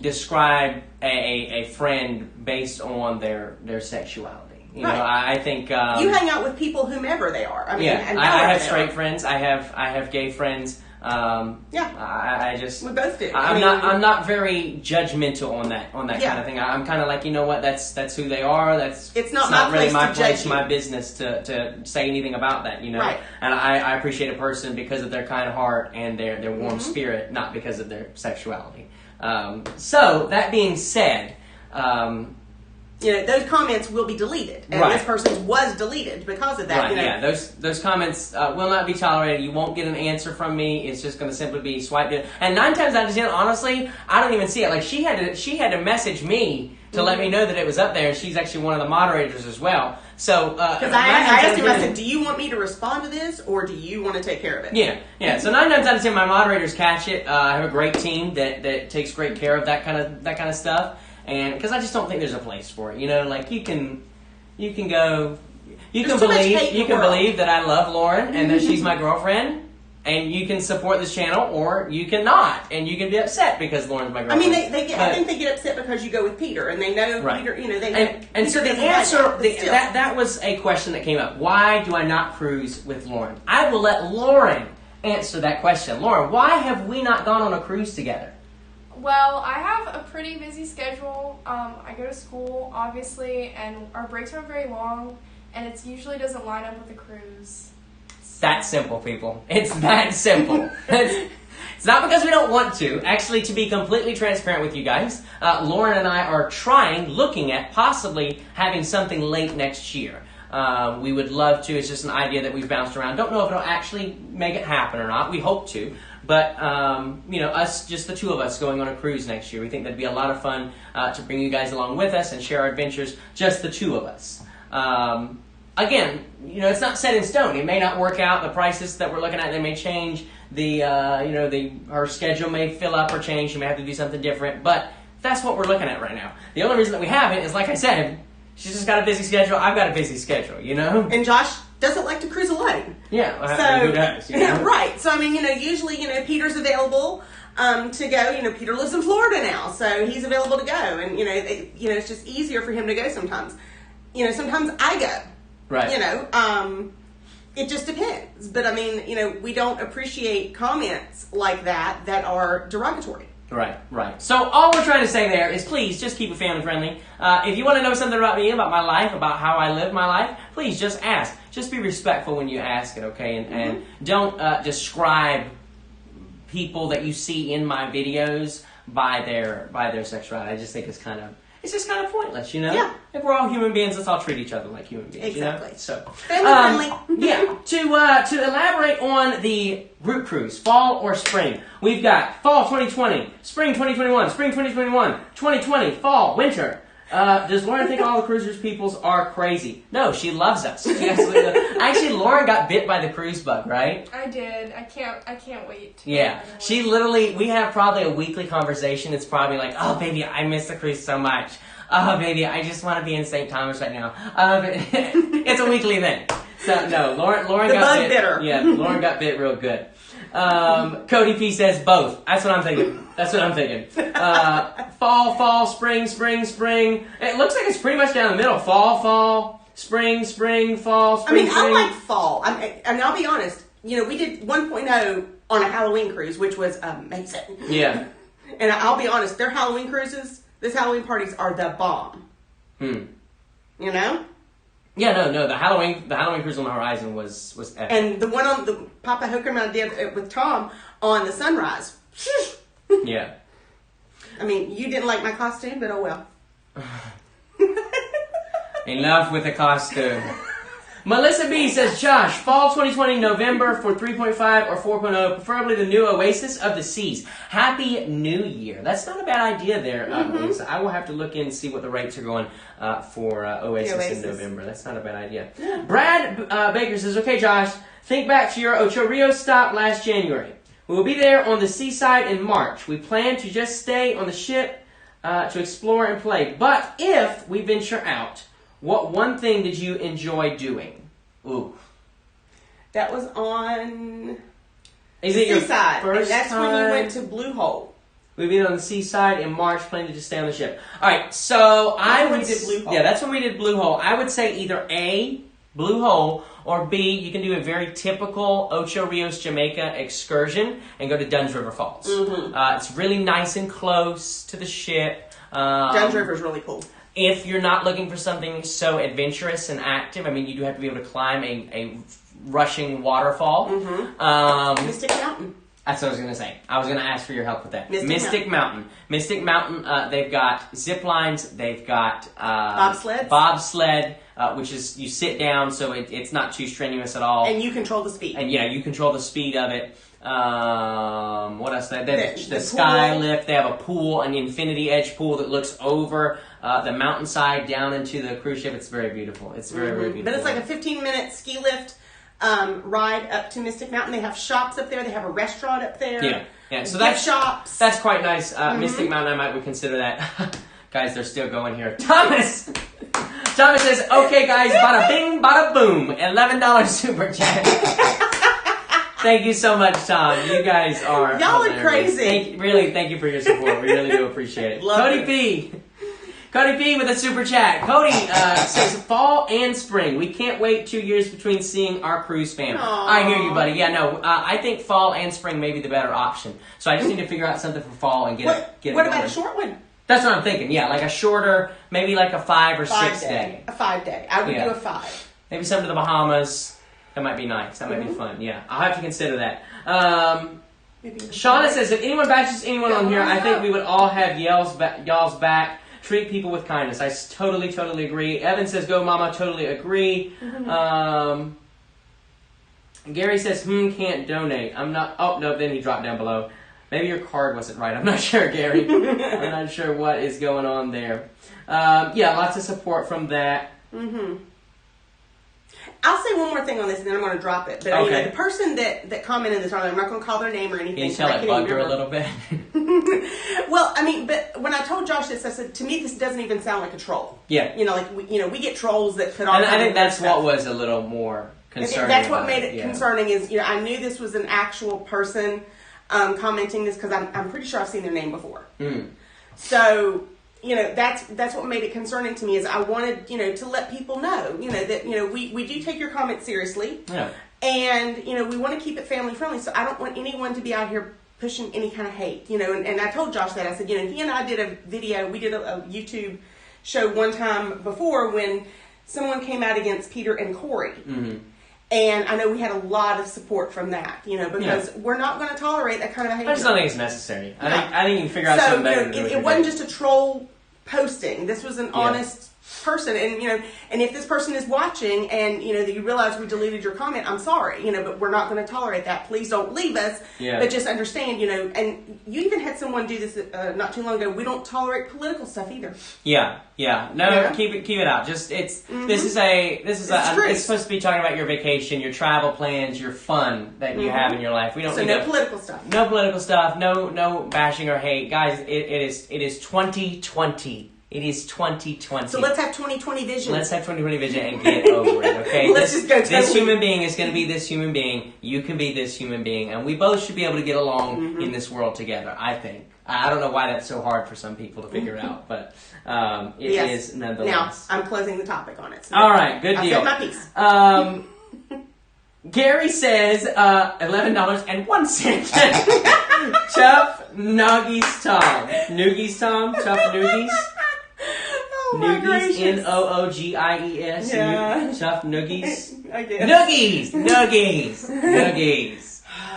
describe a friend based on their sexuality. You know, I think you hang out with people whomever they are. I mean, and I have straight friends. I have gay friends. I just we both do. I'm not very judgmental on that kind of thing. I'm kind of like, you know what, that's who they are. It's not really my place, my business to say anything about that. You know, right. And I appreciate a person because of their kind heart and their warm spirit, not because of their sexuality. So that being said. You know, those comments will be deleted, and this person was deleted because of that. Right, you know? yeah, those comments will not be tolerated. You won't get an answer from me. It's just going to simply be swiped in. And 9 times out of 10, honestly, I don't even see it. Like she had to message me to let me know that it was up there. She's actually one of the moderators as well. So, because I asked him, I said, do you want me to respond to this, or do you want to take care of it? Yeah. So 9 times out of 10, my moderators catch it. I have a great team that takes great care of that kind of stuff, and because I just don't think there's a place for it. You know, like you can go, you can believe that I love Lauren and that she's my girlfriend. And you can support this channel, or you cannot, and you can be upset because Lauren's my girlfriend. I mean, I think they get upset because you go with Peter, and they know Peter. You know, and so the answer that was a question that came up. Why do I not cruise with Lauren? I will let Lauren answer that question. Lauren, why have we not gone on a cruise together? Well, I have a pretty busy schedule. I go to school, obviously, and our breaks aren't very long, and it usually doesn't line up with the cruise. That simple, people. It's that simple. It's not because we don't want to. Actually, to be completely transparent with you guys, Lauren and I are looking at possibly having something late next year. We would love to. It's just an idea that we've bounced around. Don't know if it'll actually make it happen or not. We hope to. But, just the two of us going on a cruise next year. We think that'd be a lot of fun to bring you guys along with us and share our adventures, just the two of us. Again, it's not set in stone. It may not work out. The prices that we're looking at, they may change. Her schedule may fill up or change. She may have to do something different. But that's what we're looking at right now. The only reason that we haven't is, like I said, she's just got a busy schedule. I've got a busy schedule, And Josh doesn't like to cruise alone. Yeah. Who does? Right. So, I mean, usually, Peter's available to go. Peter lives in Florida now, so he's available to go. And, it's just easier for him to go sometimes. Sometimes I go. Right. It just depends. But I mean, we don't appreciate comments like that are derogatory. Right. So all we're trying to say there is please just keep it family friendly. If you want to know something about me, about my life, about how I live my life, please just ask. Just be respectful when you ask it, okay? And don't describe people that you see in my videos by their sexuality. I just think it's just kind of pointless, Yeah. If we're all human beings, let's all treat each other like human beings, Exactly. So, family friendly. Yeah. To elaborate on the group cruise, fall or spring, we've got fall 2020, spring 2021, spring 2021, 2020, fall, winter. Does Lauren think all the cruisers peoples are crazy? No, she loves us. Actually, Lauren got bit by the cruise bug, right? I did. I can't wait. Yeah. She literally, we have probably a weekly conversation. It's probably like, oh, baby, I miss the cruise so much. Oh, baby, I just want to be in St. Thomas right now. It's a weekly thing. So, no, Lauren got bit. Bitter. Yeah, Lauren got bit real good. Cody P says both. That's what I'm thinking. Fall, spring. It looks like it's pretty much down the middle. Fall, spring, fall, spring. I like fall. And I'll be honest, we did 1.0 on a Halloween cruise, which was amazing. Yeah. And I'll be honest, their Halloween cruises, these Halloween parties are the bomb. Yeah, no. The Halloween cruise on the horizon was epic. And the one on the Momma Hocum I did with Tom on the Sunrise. Yeah. I mean, you didn't like my costume, but oh well. Enough with the costume. Melissa B says, Josh, fall 2020 November for 3.5 or 4.0, preferably the new Oasis of the Seas. Happy New Year. That's not a bad idea there, Melissa. I will have to look in and see what the rates are going for Oasis in November. That's not a bad idea. Yeah. Brad Baker says, okay, Josh, think back to your Ocho Rios stop last January. We will be there on the seaside in March. We plan to just stay on the ship to explore and play. But if we venture out, what one thing did you enjoy doing? Ooh. That was on Is it your seaside. first and that's time? when you went to Blue Hole. We've been on the seaside in March, planning to just stay on the ship. All right, so That's when we did Blue Hole. Yeah, that's when we did Blue Hole. I would say either A, Blue Hole, or B, you can do a very typical Ocho Rios, Jamaica excursion and go to Dunn's River Falls. It's really nice and close to the ship. Dunn's River is really cool. If you're not looking for something so adventurous and active, I mean, you do have to be able to climb a rushing waterfall. Mystic Mountain. That's what I was going to say. I was going to ask for your help with that. Mystic Mountain. Mystic Mountain, they've got zip lines, they've got bobsled, which is you sit down, so it's not too strenuous at all. And you control the speed. And yeah, you control the speed of it. What else? They have the pool. sky lift. They have a pool, an infinity edge pool that looks over the mountainside down into the cruise ship. It's very beautiful. It's very, very beautiful. But it's like a 15-minute ski lift ride up to Mystic Mountain. They have shops up there. They have a restaurant up there. Yeah. So that's shops. That's quite nice. Mystic Mountain, I would consider that. Guys, they're still going here. Thomas says, "Okay, guys, bada bing, bada boom, $11 super chat." Thank you so much, Tom. You guys are Y'all hilarious. are crazy. Thank you for your support. We really do appreciate it. Love Cody it. P. Cody P with a super chat. Cody says, fall and spring. We can't wait 2 years between seeing our cruise fam. Aww. I hear you, buddy. Yeah, no, I think fall and spring may be the better option. So I just need to figure out something for fall and get it What going. about a short one? That's what I'm thinking. Yeah, like a shorter, maybe like a 5 or 6 day. A 5 day. I would do a 5. Maybe something to the Bahamas. That might be nice. That might be fun. Yeah, I'll have to consider that. Shauna says, if anyone bashes anyone on here, I think we would all have y'all's back. Treat people with kindness. I totally agree. Evan says, go mama, totally agree. Gary says, can't donate. I'm not, oh, no, then he dropped down below. Maybe your card wasn't right. I'm not sure, Gary. I'm not sure what is going on there. Yeah, lots of support from that. I'll say one more thing on this, and then I'm going to drop it. But Okay. the person that commented this, I'm not going to call their name or anything. Can you tell it bugged her a little bit? Well, I mean, but when I told Josh this, I said, to me, this doesn't even sound like a troll. Yeah. You know, like we get trolls that put on. And I think that's what was a little more concerning. That's what about made it yeah. concerning. Is I knew this was an actual person commenting this because I'm pretty sure I've seen their name before. So. That's what made it concerning to me is I wanted, to let people know, that, we do take your comments seriously. Yeah. And, we want to keep it family friendly. So I don't want anyone to be out here pushing any kind of hate, and I told Josh that. I said, he and I did a video, we did a YouTube show one time before when someone came out against Peter and Corey. And I know we had a lot of support from that, because we're not going to tolerate that kind of behavior. I just don't think it's necessary. I think you can figure out something better. It wasn't just a troll posting. This was an honest person, and if this person is watching, and that you realize we deleted your comment, I'm sorry, but we're not going to tolerate that. Please don't leave us. Yeah. But just understand, and you even had someone do this not too long ago. We don't tolerate political stuff either. Yeah. No, keep it out. Just this is it's supposed to be talking about your vacation, your travel plans, your fun that you have in your life. We don't need political stuff. No political stuff. No bashing or hate, guys. It is 2020. It is 2020. So let's have 2020 vision. Let's have 2020 vision and get over it, okay? Let's just go. This human being is going to be this human being. You can be this human being, and we both should be able to get along in this world together. I think. I don't know why that's so hard for some people to figure out, but it is nonetheless. Now I'm closing the topic on it. So all right, good deal. I said my piece. Gary says $11.01. Chuff Nuggies Tom. Noogies Tom? Chuff Noogies? Oh my Noogies, gracious. Noogies. Yeah. Chuff Noogies. I guess.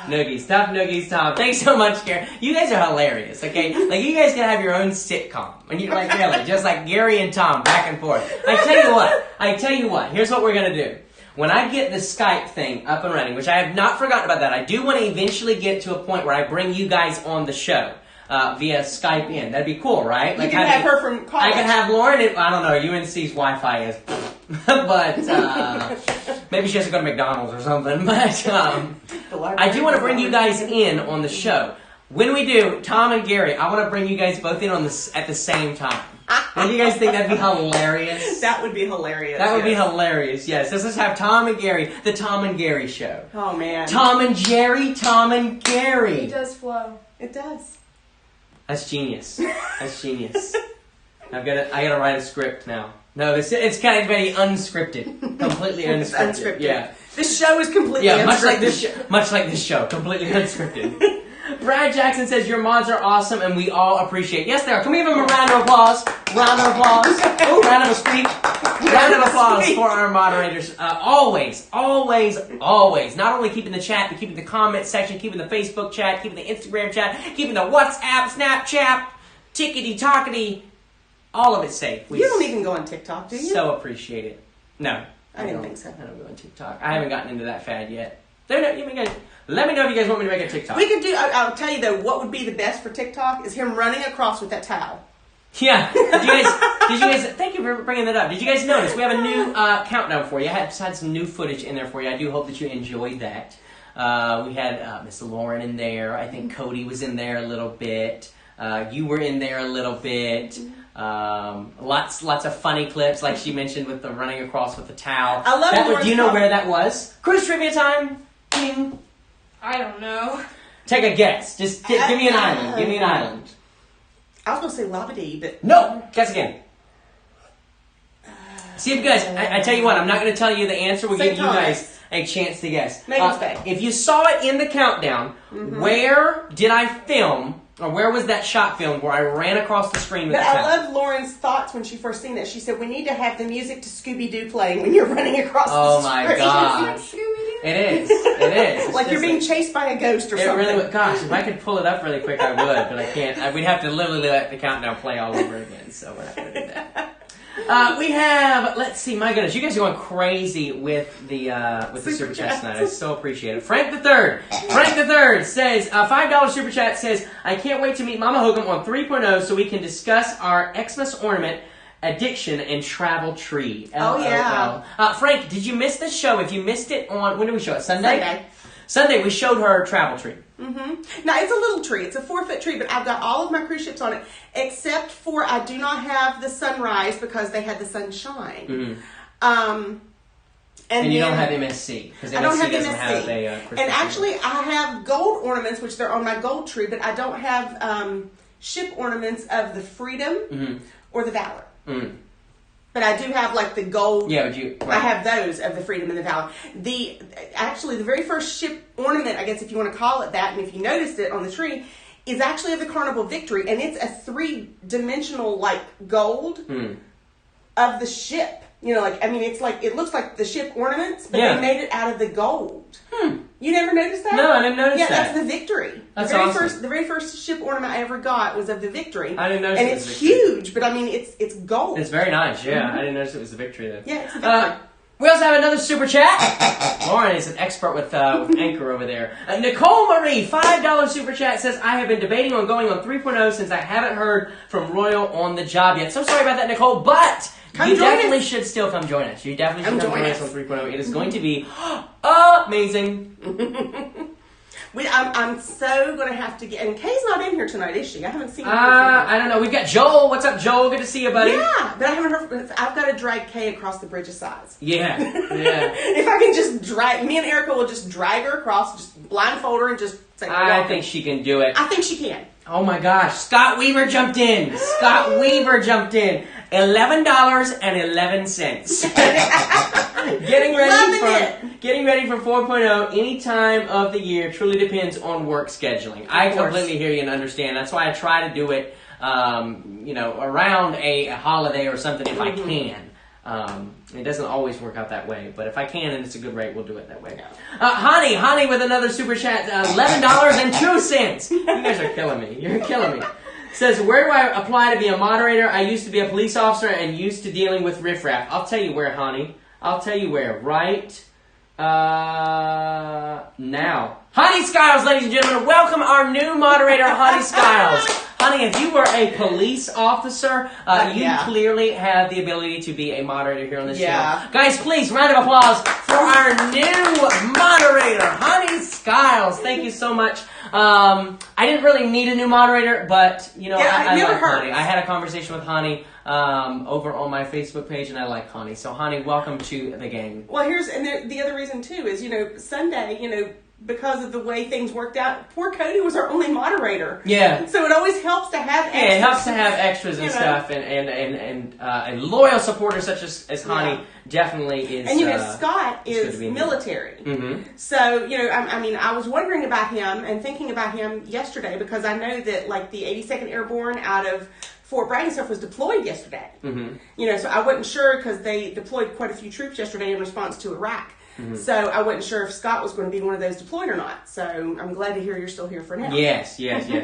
Noogies. Tough Noogies Tom. Thanks so much, Gary. You guys are hilarious, okay? Like, you guys can have your own sitcom. And you're like, really, just like Gary and Tom, back and forth. I tell you what, here's what we're going to do. When I get the Skype thing up and running, which I have not forgotten about that, I do want to eventually get to a point where I bring you guys on the show via Skype in. That'd be cool, right? You can have her from college. I can have Lauren. I don't know. UNC's Wi-Fi is, but maybe she has to go to McDonald's or something. But I do want to bring you guys in on the show. When we do, Tom and Gary, I want to bring you guys both in on this at the same time. Don't you guys think that'd be hilarious? That would be hilarious. That would be hilarious, yes. Let's just have Tom and Gary, the Tom and Gary show. Oh, man. Tom and Jerry, Tom and Gary. It does flow. It does. That's genius. That's genius. I gotta write a script now. No, it's kind of very unscripted. Completely unscripted. It's unscripted. Yeah. This show is completely unscripted. much like this show. Completely unscripted. Brad Jackson says, your mods are awesome and we all appreciate. Yes, they are. Can we give them a round of applause? Round of applause. Ooh, round of a speech. Round of applause for our moderators. Always. Not only keeping the chat, but keeping the comment section, keeping the Facebook chat, keeping the Instagram chat, keeping the WhatsApp, Snapchat, tickety-tockety, all of it safe. You don't even go on TikTok, do you? So appreciate it. No. I didn't think so. I don't go on TikTok. I haven't gotten into that fad yet. Let me know if you guys want me to make a TikTok. We could do. I'll tell you though, what would be the best for TikTok is him running across with that towel. Yeah. Did you guys? Thank you for bringing that up. Did you guys notice we have a new countdown for you? I had some new footage in there for you. I do hope that you enjoyed that. We had Miss Lauren in there. I think Cody was in there a little bit. You were in there a little bit. Lots of funny clips, like she mentioned with the running across with the towel. I love it. Do you know where that was? Cruise trivia time. Ding. I don't know. Take a guess. Just give me an island. Give me an island. I was going to say Labadee, but... No! Guess again. See if you guys... I tell you what, I'm not going to tell you the answer. We'll give you guys a chance to guess. If you saw it in the countdown, where did I film, or where was that shot filmed where I ran across the screen with the towel? I love Lauren's thoughts when she first seen it. She said, we need to have the music to Scooby-Doo playing when you're running across the screen. Oh my gosh. It is. It's like you're being chased by a ghost or something. Really would. Gosh, if I could pull it up really quick, I would, but I can't. We'd have to literally let the countdown play all over again, so we're not going to do that. We have, let's see, my goodness, you guys are going crazy with the super chat tonight. I so appreciate it. Frank the Third says, $5 super chat says, I can't wait to meet Momma Hocum on 3.0 so we can discuss our Xmas ornament addiction and travel tree. Oh, yeah. Frank, did you miss this show? If you missed it on, when did we show it? Sunday, we showed her travel tree. Mm-hmm. Now, it's a little tree. It's a 4-foot tree, but I've got all of my cruise ships on it, except for I do not have the sunrise because they had the sunshine. Mm-hmm. And you don't have MSC, because MSC doesn't have a Christmas And actually, I have gold ornaments, which they're on my gold tree, but I don't have ship ornaments of the Freedom or the Valor. Mm. But I do have like the gold. Yeah, but you. Right. I have those of the Freedom and the Valor. Actually, the very first ship ornament, I guess if you want to call it that, and if you noticed it on the tree, is actually of the Carnival Victory, and it's a 3-dimensional like gold of the ship. You know, like it looks like the ship ornaments, but they made it out of the gold. You never noticed that? No, I didn't notice that. Yeah, that's the Victory. That's the very first ship ornament I ever got was of the Victory. I didn't notice. And it's huge, but I mean, it's gold. It's very nice. Yeah, I didn't notice it was the Victory though. Yeah, it's the Victory. We also have another super chat. Lauren is an expert with Anchor over there. Nicole Marie, $5 super chat says, I have been debating on going on 3.0 since I haven't heard from Royal on the job yet. So sorry about that, Nicole, but you definitely should still come join us. You definitely should come join us on 3.0. It is going to be amazing. I'm so going to have to get... And Kay's not in here tonight, is she? I haven't seen her. I don't know. We've got Joel. What's up, Joel? Good to see you, buddy. Yeah, but I haven't heard... I've got to drag Kay across the Bridge of Sighs. Yeah. If I can just drag... Me and Erica will just drag her across, just blindfold her and just say... I think she can do it. I think she can. Oh my gosh. Scott Weaver jumped in. $11.11. Getting ready for 4.0 any time of the year truly depends on work scheduling. I completely hear you and understand. That's why I try to do it, around a holiday or something if I can. It doesn't always work out that way, but if I can and it's a good rate, we'll do it that way. Honey with another super chat, $11.02. You guys are killing me. You're killing me. Says, where do I apply to be a moderator? I used to be a police officer and used to dealing with riffraff. I'll tell you where, honey. I'll tell you where. Right now. Honey Skiles, ladies and gentlemen, welcome our new moderator, Honey Skiles. Honey, if you were a police officer, you clearly have the ability to be a moderator here on this channel. Guys, please, round of applause for our new moderator, Honey Skiles. Thank you so much. I didn't really need a new moderator, but, I like Honey. I had a conversation with Honey over on my Facebook page, and I like Honey. So, Honey, welcome to the gang. Well, the other reason, too, is, Sunday, because of the way things worked out, poor Cody was our only moderator. Yeah. So it always helps to have extras. Yeah, it helps to have extras and stuff, and loyal supporters such as Honey definitely is. And Scott is military. Mm-hmm. So I was wondering about him and thinking about him yesterday because I know that like the 82nd Airborne out of Fort Bragg and stuff was deployed yesterday. Mm-hmm. So I wasn't sure because they deployed quite a few troops yesterday in response to Iraq. Mm-hmm. So I wasn't sure if Scott was going to be one of those deployed or not. So I'm glad to hear you're still here for now. Yes,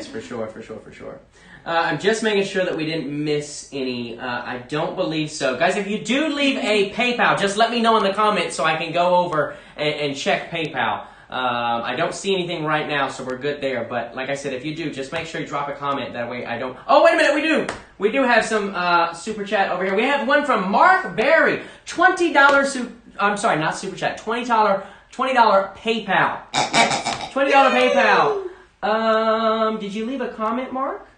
for sure. I'm just making sure that we didn't miss any. I don't believe so. Guys, if you do leave a PayPal, just let me know in the comments so I can go over and check PayPal. I don't see anything right now, so we're good there. But like I said, if you do, just make sure you drop a comment. That way I don't... Oh, wait a minute, we do! We do have some super chat over here. We have one from Mark Berry. $20 I'm sorry, not super chat. $20 PayPal. $20 PayPal. Did you leave a comment, Mark?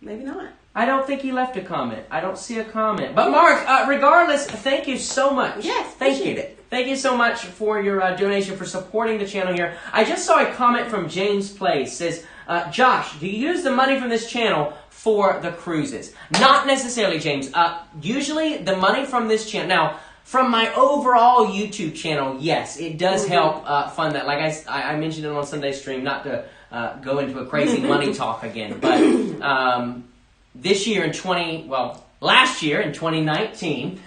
Maybe not. I don't think he left a comment. I don't see a comment. But Mark, regardless, thank you so much. Yes, thank you. it. Thank you so much for your donation, for supporting the channel here. I just saw a comment from James Place. Says, Josh, do you use the money from this channel for the cruises? Not necessarily, James. Usually the money from this channel... Now, from my overall YouTube channel, yes, it does help fund that. Like I mentioned it on Sunday stream, not to go into a crazy money talk again. But this year last year in 2019,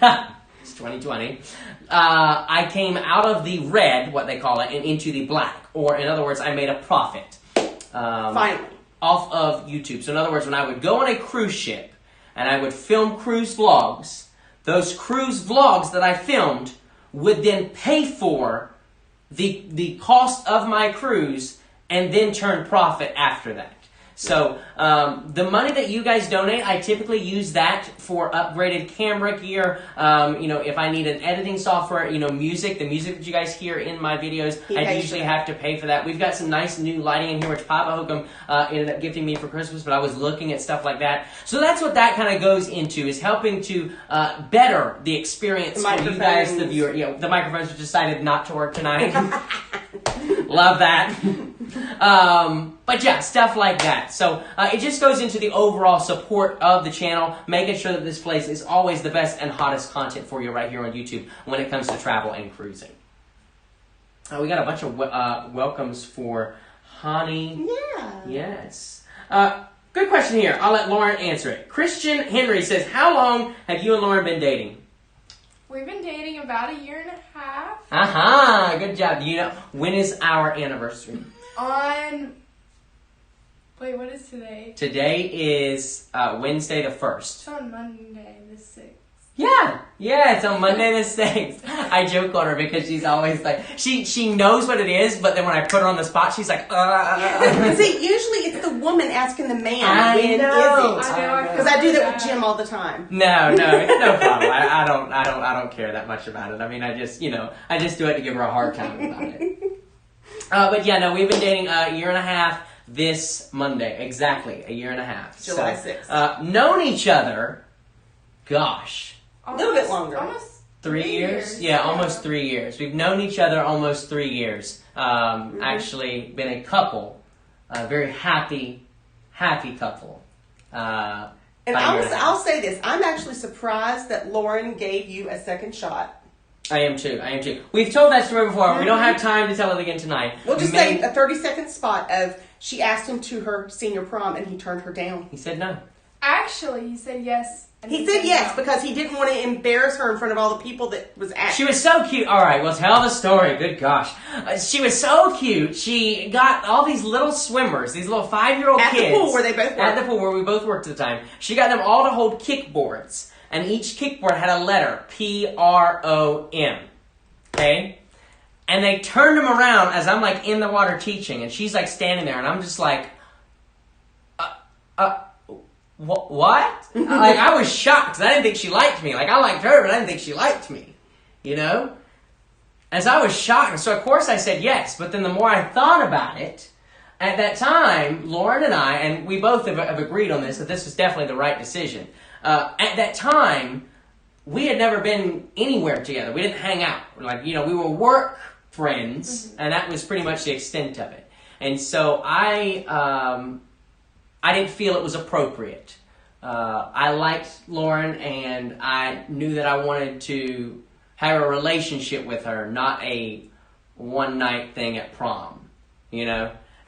it's 2020, I came out of the red, what they call it, and into the black. Or in other words, I made a profit. Finally. Off of YouTube. So in other words, when I would go on a cruise ship and I would film cruise vlogs, those cruise vlogs that I filmed would then pay for the cost of my cruise and then turn profit after that. So the money that you guys donate, I typically use that for upgraded camera gear. If I need an editing software, the music that you guys hear in my videos, I usually have to pay for that. We've got some nice new lighting in here, which Papa Hocum ended up gifting me for Christmas, but I was looking at stuff like that. So that's what that kind of goes into, is helping to better the experience for you guys, the viewer. The microphones decided not to work tonight. Love that. But yeah, stuff like that. So it just goes into the overall support of the channel, making sure that this place is always the best and hottest content for you right here on YouTube when it comes to travel and cruising. We got a bunch of welcomes for Hani. Yeah. Yes. Good question here. I'll let Lauren answer it. Christian Henry says, how long have you and Lauren been dating? We've been dating about 1.5 years. Aha! Good job. Do you know when is our anniversary? Wait, what is today? Today is Wednesday the 1st. It's on Monday the 6th. Yeah, it's on Monday the 6th. I joke on her because she's always like, she knows what it is, but then when I put her on the spot, she's like, See, usually it's the woman asking the man, I when know. is it? I know. Because I do that with Jim all the time. No, it's no problem. I don't care that much about it. I mean, I just do it to give her a hard time about it. But yeah, no, we've been dating 1.5 years this Monday. Exactly, 1.5 years. July 6th. Known each other, gosh. A little bit longer. Almost 3 years? Yeah, almost 3 years. We've known each other almost 3 years. Actually been a couple. A very happy couple. And I'll say this. I'm actually surprised that Lauren gave you a second shot. I am too. We've told that story before. We don't have time to tell it again tonight. We'll just say a 30-second spot of she asked him to her senior prom and he turned her down. He said no. Actually, he said yes. He said yes because he didn't want to embarrass her in front of all the people that was at. She was so cute. All right, well, tell the story. Good gosh. She was so cute. She got all these little swimmers, these little 5-year-old kids. At the pool where they both worked. At the pool where we both worked at the time. She got them all to hold kickboards. And each kickboard had a letter. P-R-O-M. Okay? And they turned them around as I'm like in the water teaching. And she's like standing there. And I'm just like, what? Like, I was shocked because I didn't think she liked me. Like, I liked her, but I didn't think she liked me. You know? And so I was shocked. And so, of course, I said yes. But then the more I thought about it, at that time, Lauren and I, and we both have agreed on this, that this was definitely the right decision. At that time, we had never been anywhere together. We didn't hang out. Like, we were work friends, and that was pretty much the extent of it. And so I didn't feel it was appropriate. I liked Lauren, and I knew that I wanted to have a relationship with her, not a one-night thing at prom,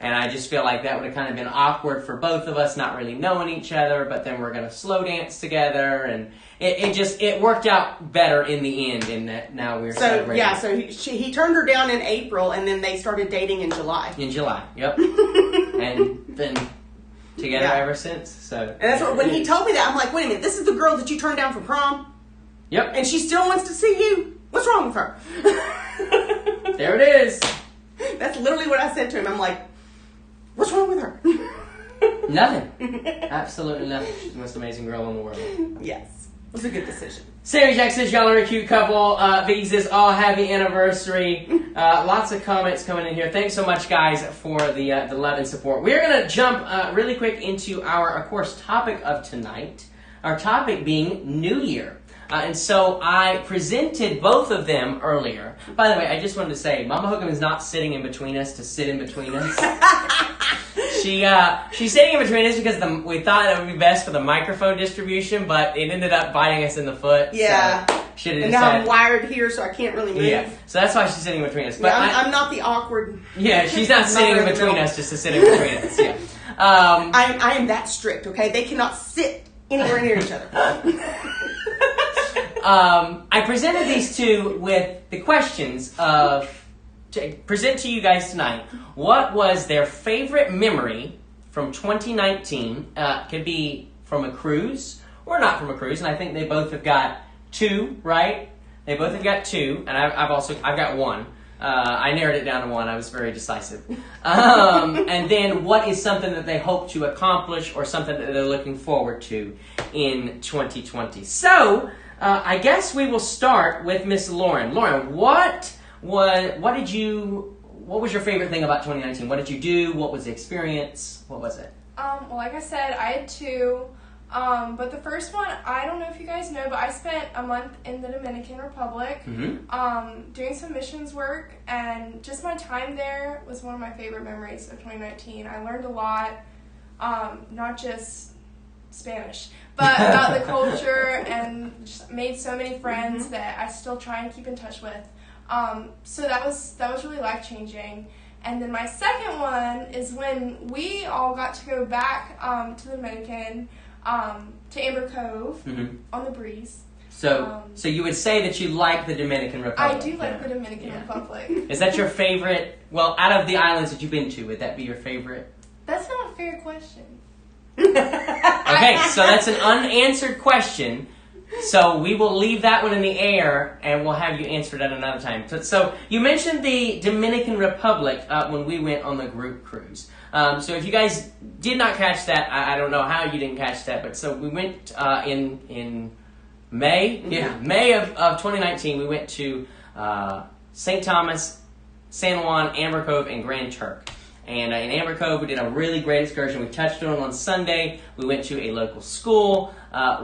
And I just feel like that would have kind of been awkward for both of us, not really knowing each other, but then we're going to slow dance together, and it worked out better in the end in that now we're celebrating. Yeah, so he turned her down in April, and then they started dating in July. In July, yep. And then together ever since. So. And that's what, when he told me that, I'm like, wait a minute, this is the girl that you turned down for prom? Yep. And she still wants to see you? What's wrong with her? There it is. literally what I said to him. I'm like, what's wrong with her? Nothing. Absolutely nothing. She's the most amazing girl in the world. Yes. It was a good decision. Sarah Jack says, y'all are a cute couple. Vicky says, oh, happy anniversary. Lots of comments coming in here. Thanks so much, guys, for the love and support. We're going to jump really quick into our, of course, topic of tonight. Our topic being New Year. And so I presented both of them earlier. By the way, I just wanted to say, Momma Hocum is not sitting in between us to sit in between us. She's sitting in between us because we thought it would be best for the microphone distribution, but it ended up biting us in the foot. Yeah. So and now I'm wired here, so I can't really move. Yeah. So that's why she's sitting in between us. But yeah, I'm not the awkward. Yeah, she's not sitting in between us just to sit in between us. Yeah. I am that strict. Okay, they cannot sit anywhere near each other. I presented these two with the questions to present to you guys tonight. What was their favorite memory from 2019? Could be from a cruise or not from a cruise, and I think they both have got two, right? They both have got two, and I've got one. I narrowed it down to one. I was very decisive. And then what is something that they hope to accomplish or something that they're looking forward to in 2020? So, I guess we will start with Miss Lauren. Lauren, what was your favorite thing about 2019? What did you do? What was the experience? What was it? Well, like I said, I had two. But the first one, I don't know if you guys know, but I spent a month in the Dominican Republic, doing some missions work, and just my time there was one of my favorite memories of 2019. I learned a lot, not just Spanish, but about the culture, and just made so many friends that I still try and keep in touch with. So that was really life-changing. And then my second one is when we all got to go back to the Dominican, to Amber Cove on the breeze. So you would say that you like the Dominican Republic? I do like the Dominican Republic. Is that your favorite? Well, out of the islands that you've been to, would that be your favorite? That's not a fair question. Okay, so that's an unanswered question. So we will leave that one in the air, and we'll have you answer it at another time. So you mentioned the Dominican Republic when we went on the group cruise. So if you guys did not catch that, I don't know how you didn't catch that, but so we went in May. Yeah, May of 2019. We went to St. Thomas, San Juan, Amber Cove, and Grand Turk. And in Amber Cove, we did a really great excursion. We touched on Sunday. We went to a local school.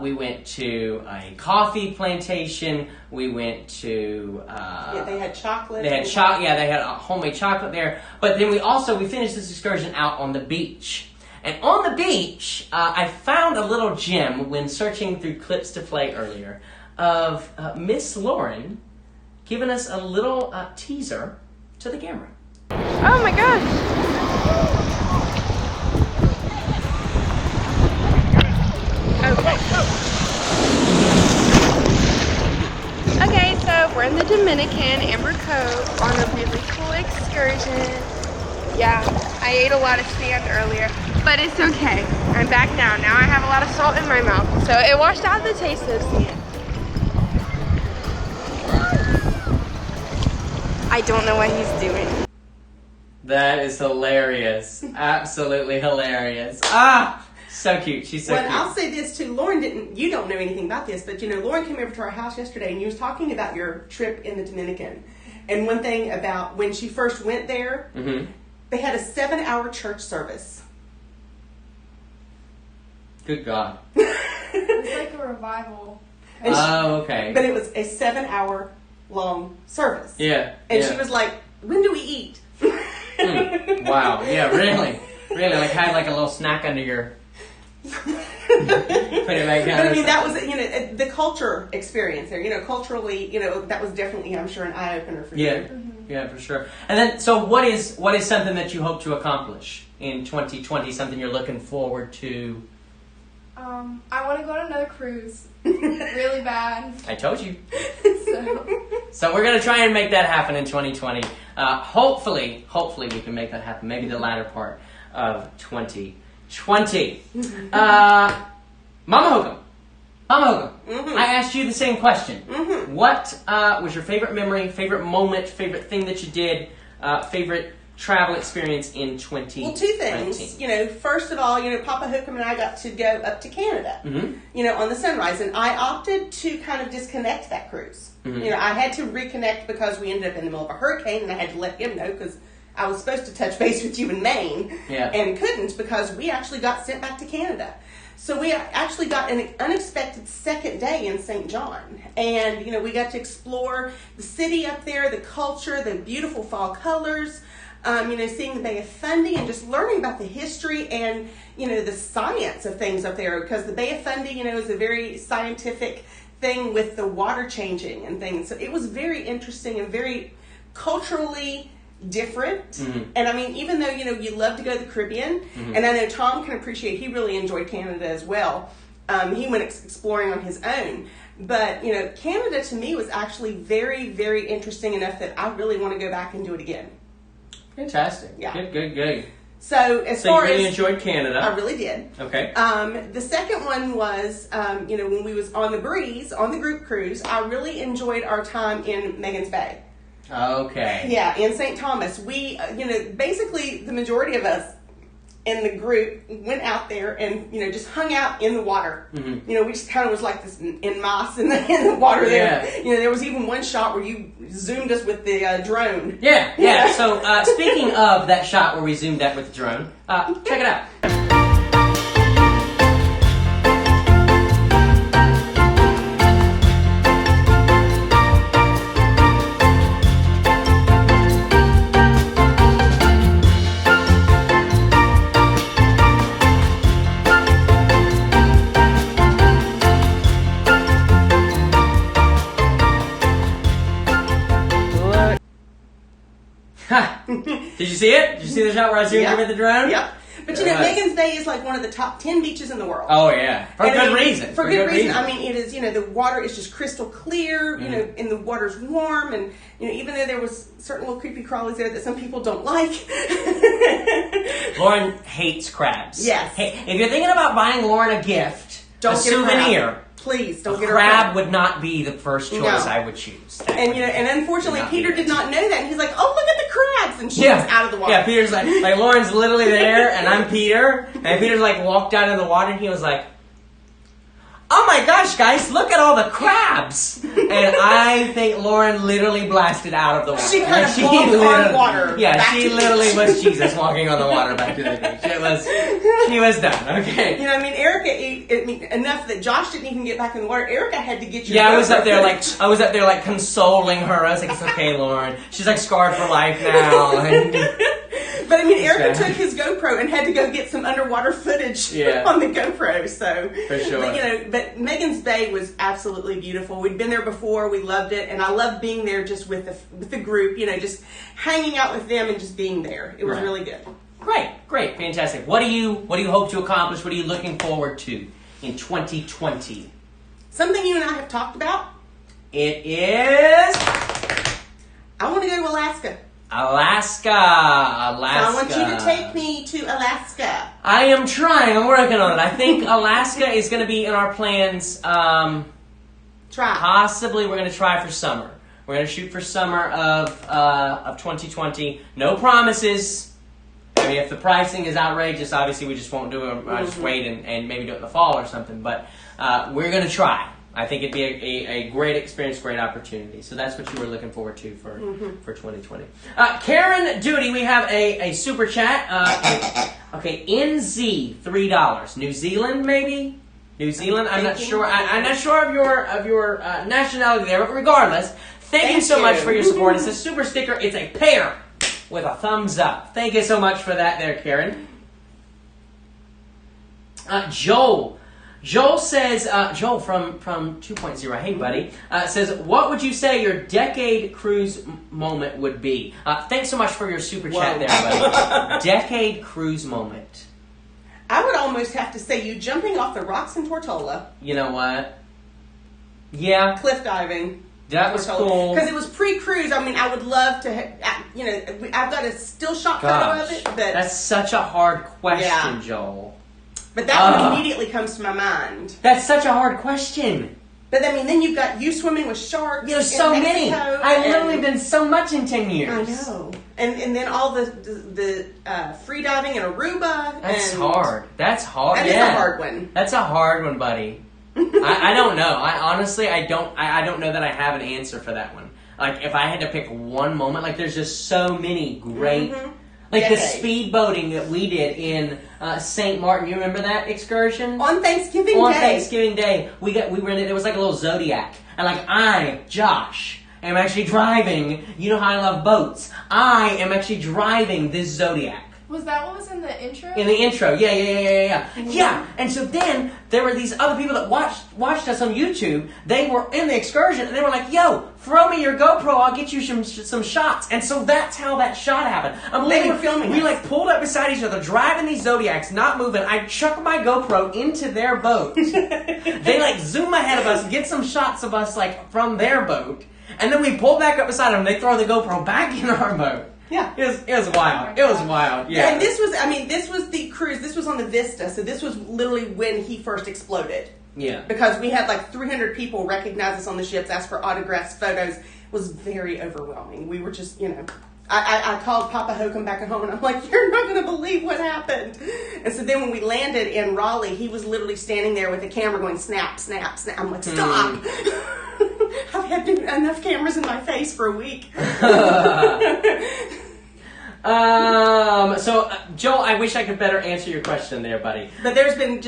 We went to a coffee plantation. We went to... they had chocolate. They had they had homemade chocolate there. But then we finished this excursion out on the beach. And on the beach, I found a little gem when searching through clips to play earlier of Miss Lauren giving us a little teaser to the camera. Oh my gosh. Okay, so we're in the Dominican, Amber Cove, on a really cool excursion. Yeah, I ate a lot of sand earlier, but it's okay. I'm back now. Now I have a lot of salt in my mouth, so it washed out the taste of sand. I don't know what he's doing. That is hilarious. Absolutely hilarious. Ah, so cute. She's so cute. I'll say this too. Lauren you don't know anything about this, but Lauren came over to our house yesterday and you was talking about your trip in the Dominican. And one thing about when she first went there, they had a 7-hour church service. Good God. It was like a revival. Okay. But it was a 7-hour long service. Yeah. And she was like, when do we eat? Wow. Yeah, really. Really, like had like a little snack under your... Put it back down. But I mean, that was, the culture experience there. Culturally, that was definitely, I'm sure, an eye-opener for you. Yeah, for sure. And then, so what is something that you hope to accomplish in 2020, something you're looking forward to? I want to go on another cruise. Really bad. I told you. So we're going to try and make that happen in 2020. Hopefully we can make that happen. Maybe the latter part of 2020. Momma Hocum. I asked you the same question. What was your favorite memory, favorite moment, favorite thing that you did, favorite travel experience in 2019? Well, two things. You know, first of all, you know, Papa Hocum and I got to go up to Canada, you know, on the Sunrise, and I opted to kind of disconnect that cruise. You know, I had to reconnect because we ended up in the middle of a hurricane, and I had to let him know because I was supposed to touch base with you in Maine and couldn't because we actually got sent back to Canada. So we actually got an unexpected second day in St. John. And, you know, we got to explore the city up there, the culture, the beautiful fall colors, you know, seeing the Bay of Fundy and just learning about the history and, you know, the science of things up there. Because the Bay of Fundy, you know, is a very scientific thing with the water changing and things. So it was very interesting and very culturally different. And I mean, even though, you know, you love to go to the Caribbean, and I know Tom can appreciate, he really enjoyed Canada as well. He went exploring on his own. But, you know, Canada to me was actually very, very interesting enough that I really want to go back and do it again. Fantastic. Yeah. Good. So you really enjoyed Canada. I really did. Okay. The second one was, you know, when we was on the Breeze, on the group cruise, I really enjoyed our time in Megan's Bay. Okay. Yeah, in St. Thomas. We, you know, basically the majority of us in the group went out there and, you know, just hung out in the water. You know, we just kind of was like this en masse in the water there. You know, there was even one shot where you zoomed us with the drone. Yeah. So, speaking of that shot where we zoomed that with the drone, check it out. Did you see it? Did you see the shot where I zoomed in with the drone? Yep. But you know, Megan's Bay is like one of the top 10 beaches in the world. Oh yeah, for good reason. For good reason. I mean, it is. You know, the water is just crystal clear. You know, and the water's warm, and you know, even though there was certain little creepy crawlies there that some people don't like. Lauren hates crabs. Yes. Hey, if you're thinking about buying Lauren a gift, don't a souvenir. Please don't get a crab. Would not be the first choice I would choose. And you know, and unfortunately, Peter did not know that. And he's like, "Oh, look at the crabs!" And she was out of the water. Yeah, Peter's like Lauren's literally there, and I'm Peter, and Peter's like walked out in the water, and he was like, "Oh my gosh, guys, look at all the crabs!" And I think Lauren literally blasted out of the water. She kind of walked on water. Yeah, she literally was Jesus walking on the water back to the beach. She was done. Okay. You know, I mean, Erica, enough that Josh didn't even get back in the water. Erica had to get you. Yeah, I was up there like consoling her. I was like, "It's okay, Lauren. She's like scarred for life now." But I mean, Erica took his GoPro and had to go get some underwater footage on the GoPro. So for sure. But you know, but Megan's Bay was absolutely beautiful. We'd been there before. We loved it, and I loved being there just with the group. You know, just hanging out with them and just being there. It was really good. Great, fantastic. What do you hope to accomplish? What are you looking forward to in 2020? Something you and I have talked about. It is. I want to go to Alaska. Alaska. So I want you to take me to Alaska. I am trying. I'm working on it. I think Alaska is going to be in our plans. Possibly we're going to try for summer. We're going to shoot for summer of 2020. No promises. I mean, if the pricing is outrageous, obviously we just won't do it. I'll just wait and maybe do it in the fall or something. But we're going to try. I think it'd be a great experience, great opportunity. So that's what you were looking forward to for 2020. Karen Duty, we have a super chat. Okay, NZ, $3. New Zealand, maybe? New Zealand? I'm not sure. I'm not sure of your nationality there, but regardless, thank you so much for your support. It's a super sticker. It's a pear with a thumbs up. Thank you so much for that there, Karen. Joel says, Joel from 2.0, hey buddy, says, what would you say your decade cruise moment would be? Thanks so much for your super chat there, buddy. Decade cruise moment. I would almost have to say you jumping off the rocks in Tortola. You know what? Yeah. Cliff diving. That was cool. Because it was pre-cruise. I mean, I would love to, you know, I've got a still shot photo of it. But that's such a hard question, Joel. But that one immediately comes to my mind. That's such a hard question. But I mean, then you've got you swimming with sharks. There's so many. I've literally been so much in 10 years. I know. And then all the free diving in Aruba. That's hard. That's hard. That is a hard one. That's a hard one, buddy. I don't know. I honestly, I don't know that I have an answer for that one. Like, if I had to pick one moment, like, there's just so many great, like the speedboating that we did in St. Martin. You remember that excursion? On Thanksgiving Day. On Thanksgiving Day, we were in it. It was like a little Zodiac, and like Josh, am actually driving. You know how I love boats. I am actually driving this Zodiac. Was that what was in the intro? In the intro, yeah. And so then there were these other people that watched us on YouTube. They were in the excursion, and they were like, "Yo, throw me your GoPro. I'll get you some shots." And so that's how that shot happened. They were filming. We like pulled up beside each other, driving these Zodiacs, not moving. I chuck my GoPro into their boat. They like zoom ahead of us, get some shots of us like from their boat, and then we pull back up beside them. They throw the GoPro back in our boat. Yeah. It was wild. It was wild. Yeah. And this was the cruise. This was on the Vista. So this was literally when he first exploded. Yeah. Because we had like 300 people recognize us on the ships, ask for autographs, photos. It was very overwhelming. We were just, I called Papa Hocum back at home and I'm like, you're not going to believe what happened. And so then when we landed in Raleigh, he was literally standing there with the camera going snap, snap, snap. I'm like, stop. I've had enough cameras in my face for a week. So Joel, I wish I could better answer your question there, buddy. But there's been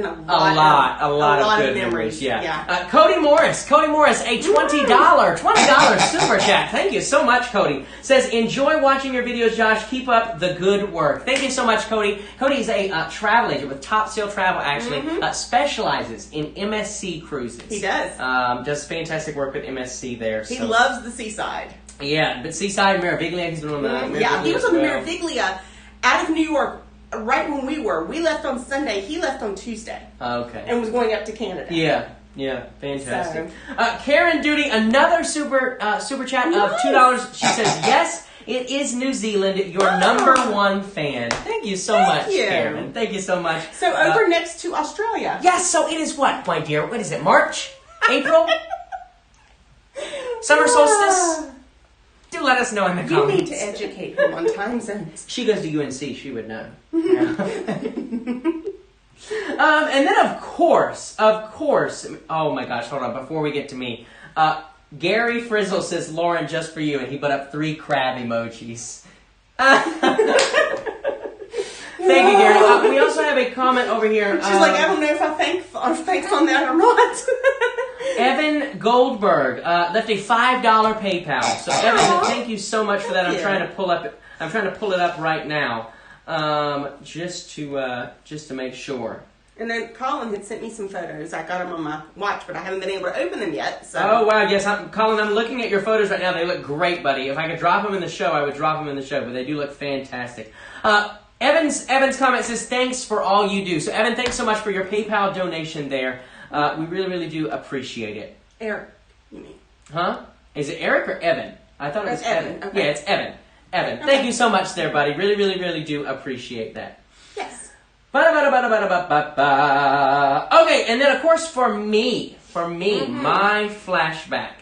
a lot of good memories. Yeah. Cody Morris, a $20 super chat. Thank you so much, Cody. Says, enjoy watching your videos, Josh. Keep up the good work. Thank you so much, Cody. Cody is a travel agent with Top Sail Travel. Actually, specializes in MSC cruises. He does. Does fantastic work with MSC there. He loves the seaside. Yeah, but Seaside, Meraviglia, he's been on the Meraviglia. He was on the Meraviglia out of New York right when we were. We left on Sunday. He left on Tuesday. Okay. And was going up to Canada. Yeah, fantastic. Karen Duty, another super chat of $2. She says, yes, it is New Zealand, your number one fan. Thank you so much, Karen. Thank you so much. So over next to Australia. Yes, so it is what, my dear? What is it, March? April? Summer solstice? Do let us know in the comments. You need to educate him on time zones. She goes to UNC. She would know. Yeah. And then, of course, oh my gosh, hold on. Before we get to me, Gary Frizzle says, Lauren, just for you. And he put up 3 crab emojis. Thank you, Gary. We also have a comment over here. She's like, I don't know if I thank on that or not. Evan Goldberg left a $5 PayPal. So Evan, thank you so much for that. I'm trying to pull it up right now, just to make sure. And then Colin had sent me some photos. I got them on my watch, but I haven't been able to open them yet. So. Oh wow, yes, Colin, I'm looking at your photos right now. They look great, buddy. If I could drop them in the show, I would drop them in the show. But they do look fantastic. Evan's comment says, thanks for all you do. So Evan, thanks so much for your PayPal donation there. We really, really do appreciate it. Eric, you mean? Huh? Is it Eric or Evan? I thought it was Evan. Okay. Yeah, it's Evan. Evan, thank you so much there, buddy. Really, really, really do appreciate that. Yes. Okay, and then of course for me, my flashback,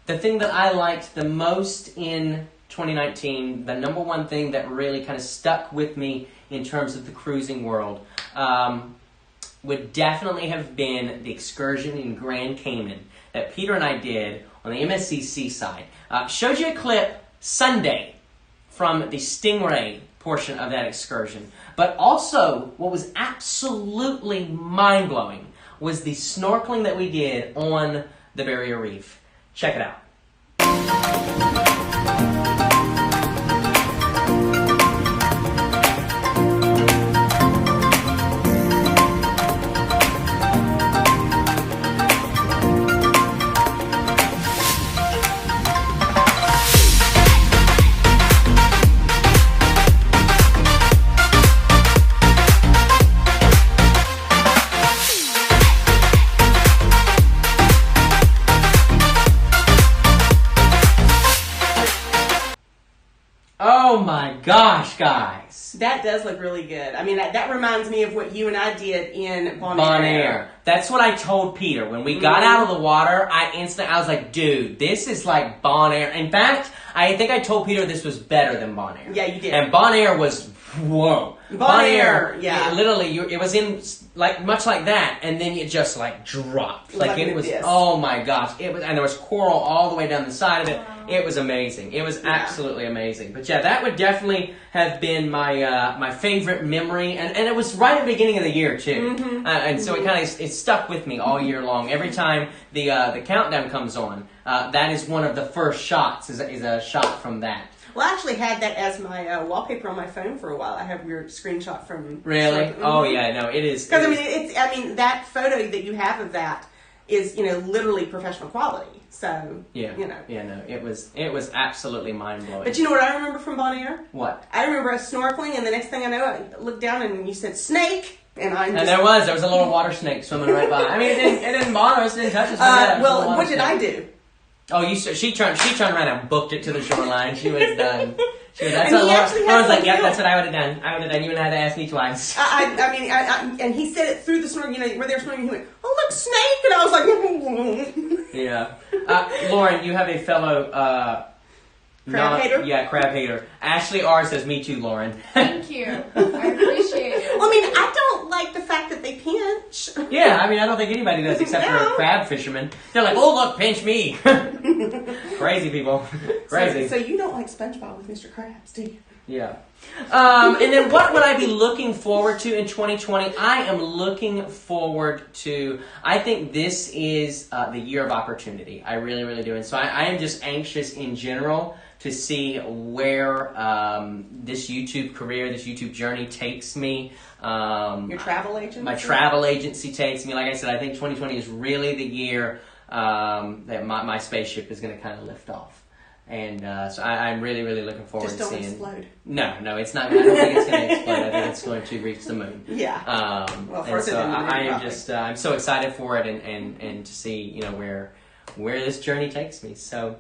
the thing that I liked the most in 2019, the number one thing that really kind of stuck with me in terms of the cruising world, would definitely have been the excursion in Grand Cayman that Peter and I did on the MSC Seaside. Showed you a clip Sunday from the Stingray portion of that excursion. But also, what was absolutely mind-blowing was the snorkeling that we did on the Barrier Reef. Check it out. Oh my gosh, guys. twice. That does look really good. I mean, that reminds me of what you and I did in Bon Air. That's what I told Peter. When we got out of the water, I was like, dude, this is like Bon Air. In fact, I think I told Peter this was better than Bon Air. Yeah, you did. And Bon Air was, whoa. Bon Air, yeah. Literally, it was in, like, much like that, and then it just, like, dropped. Like it was, oh my gosh. It was, and there was coral all the way down the side of it. Wow. It was amazing. It was absolutely amazing. But yeah, that would definitely have been my my favorite memory, and it was right at the beginning of the year, too. And so it stuck with me all year long. Every time the countdown comes on, that is one of the first shots, is a shot from that. Well, I actually had that as my wallpaper on my phone for a while. I have your screenshot from... Really? Oh, yeah, no, it is. Because, I mean, that photo that you have of that is, literally professional quality. So, Yeah, no, it was absolutely mind-blowing. But you know what I remember from Bon Air? What? I remember us snorkeling, and the next thing I know, I looked down and you said, snake! And there was a little water snake swimming right by. I mean, it didn't bother us, it didn't touch us. Well, what did I do? Oh, she turned around and booked it to the shoreline. She was done. That's what Lauren was like, yep, that's what I would have done. You wouldn't have to ask me twice. And he said it through the snort, where they were snorting, he went, oh, look, snake! And I was like, yeah. Lauren, you have a fellow, crab hater? Yeah, crab hater. Ashley R says, me too, Lauren. Thank you. I appreciate it. Well, I mean, I don't like the fact that they pinch. Yeah, I mean, I don't think anybody does except for crab fishermen. They're like, oh, look, pinch me. Crazy people. Crazy. So you don't like SpongeBob with Mr. Krabs, do you? Yeah. And then what would I be looking forward to in 2020? I am looking forward to, I think this is the year of opportunity. I really, really do. And so I am just anxious in general to see where this YouTube career, this YouTube journey takes me. Your travel agency? My travel agency takes me. Like I said, I think 2020 is really the year that my spaceship is going to kind of lift off. And so I'm really, really looking forward to seeing... Just don't explode. No, it's not. I don't think it's going to explode. I think it's going to reach the moon. Yeah. Well, first so I am just, I'm so excited for it and to see, where this journey takes me. So,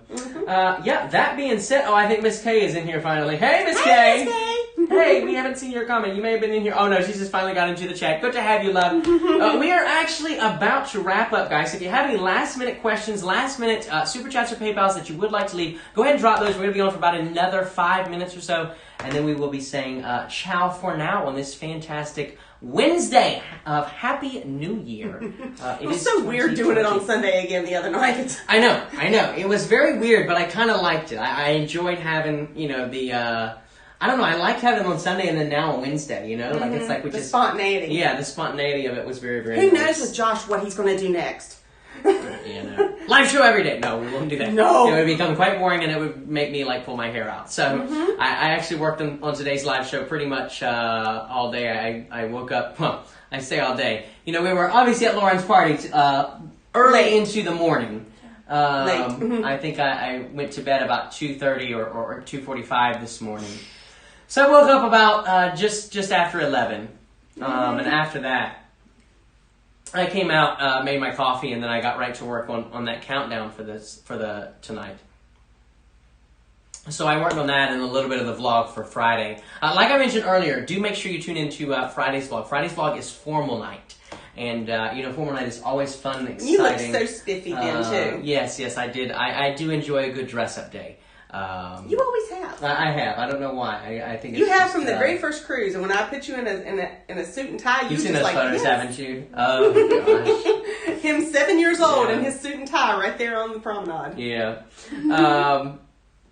yeah, that being said, I think Miss K is in here finally. Hey, Miss K! Miss K! Hey, we haven't seen your comment. You may have been in here. Oh, no, she's just finally got into the chat. Good to have you, love. We are actually about to wrap up, guys. If you have any last-minute questions, last-minute Super Chats or PayPals that you would like to leave, go ahead and drop those. We're going to be on for about another 5 minutes or so, and then we will be saying ciao for now on this fantastic Wednesday of Happy New Year. It was so weird doing it on Sunday again the other night. I know. It was very weird, but I kind of liked it. I enjoyed having, I don't know, I liked having it on Sunday and then now on Wednesday, Like it's like the spontaneity. Yeah, the spontaneity of it was very, very Who nice. knows with Josh what he's going to do next? Live show every day. No, we won't do that. No. It would become quite boring and it would make me pull my hair out. So I actually worked on today's live show pretty much all day. I woke up, I say all day. We were obviously at Lauren's party early into the morning. Late. I think I went to bed about 2:30 or 2:45 this morning. So I woke up about just after 11. And after that, I came out, made my coffee, and then I got right to work on that countdown for the tonight. So I worked on that and a little bit of the vlog for Friday. Like I mentioned earlier, do make sure you tune into Friday's vlog. Friday's vlog is formal night. And, formal night is always fun and exciting. You looked so spiffy then, too. Yes, I did. I do enjoy a good dress-up day. You always have. I have. I don't know why. I think it's you have just, from the very first cruise, and when I put you in a suit and tie, you've seen those photos, haven't you? Oh gosh. Him 7 years old in his suit and tie right there on the promenade. Yeah.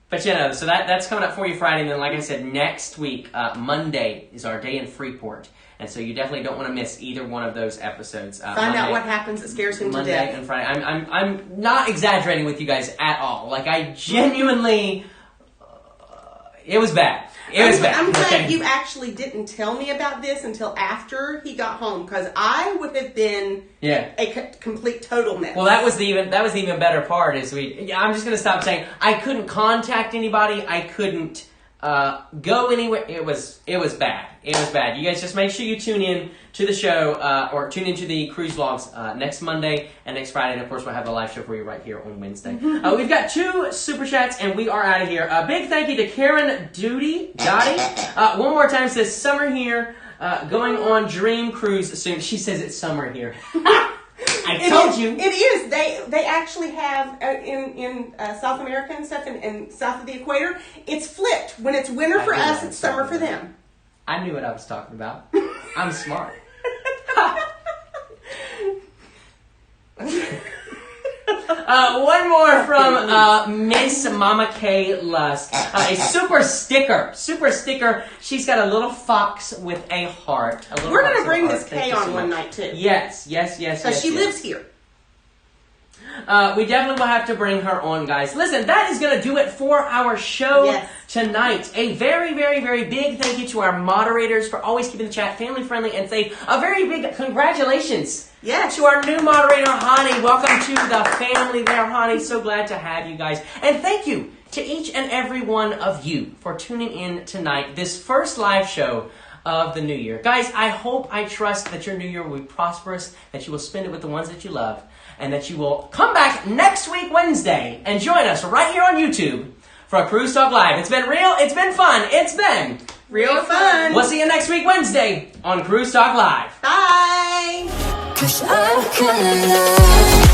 But so that's coming up for you Friday, and then like I said, next week, Monday is our day in Freeport. And so you definitely don't want to miss either one of those episodes. Find out what happens that scares him Monday to death. And Friday. I'm not exaggerating with you guys at all. I genuinely, it was bad. I'm glad you actually didn't tell me about this until after he got home, because I would have been a complete total mess. Well, that was the even better part. I'm just gonna stop saying I couldn't contact anybody. I couldn't go anywhere. It was bad. It was bad. You guys just make sure you tune in to the show, or tune into the cruise vlogs next Monday and next Friday. And of course, we'll have the live show for you right here on Wednesday. We've got 2 super chats, and we are out of here. A big thank you to Karen Dottie. One more time, says summer here. Going on dream cruise soon. She says it's summer here. I told you. It is. They actually have in South America and stuff, and south of the equator, it's flipped. When it's winter for us, it's summer for them. I knew what I was talking about. I'm smart. One more from Miss Mama K Lusk. A super sticker. She's got a little fox with a heart. We're going to bring this K on one night, too. Yes. Because she lives here. We definitely will have to bring her on, guys. Listen, that is going to do it for our show tonight. A very, very, very big thank you to our moderators for always keeping the chat family friendly, and say a very big congratulations to our new moderator, Hani. Welcome to the family there, Hani. So glad to have you guys. And thank you to each and every one of you for tuning in tonight, this first live show of the new year. Guys, I hope, I trust that your new year will be prosperous, that you will spend it with the ones that you love, and that you will come back next week, Wednesday, and join us right here on YouTube for a Cruise Talk Live. It's been real, it's been fun, it's been real fun. We'll see you next week, Wednesday, on Cruise Talk Live. Bye. 'Cause I'm kinda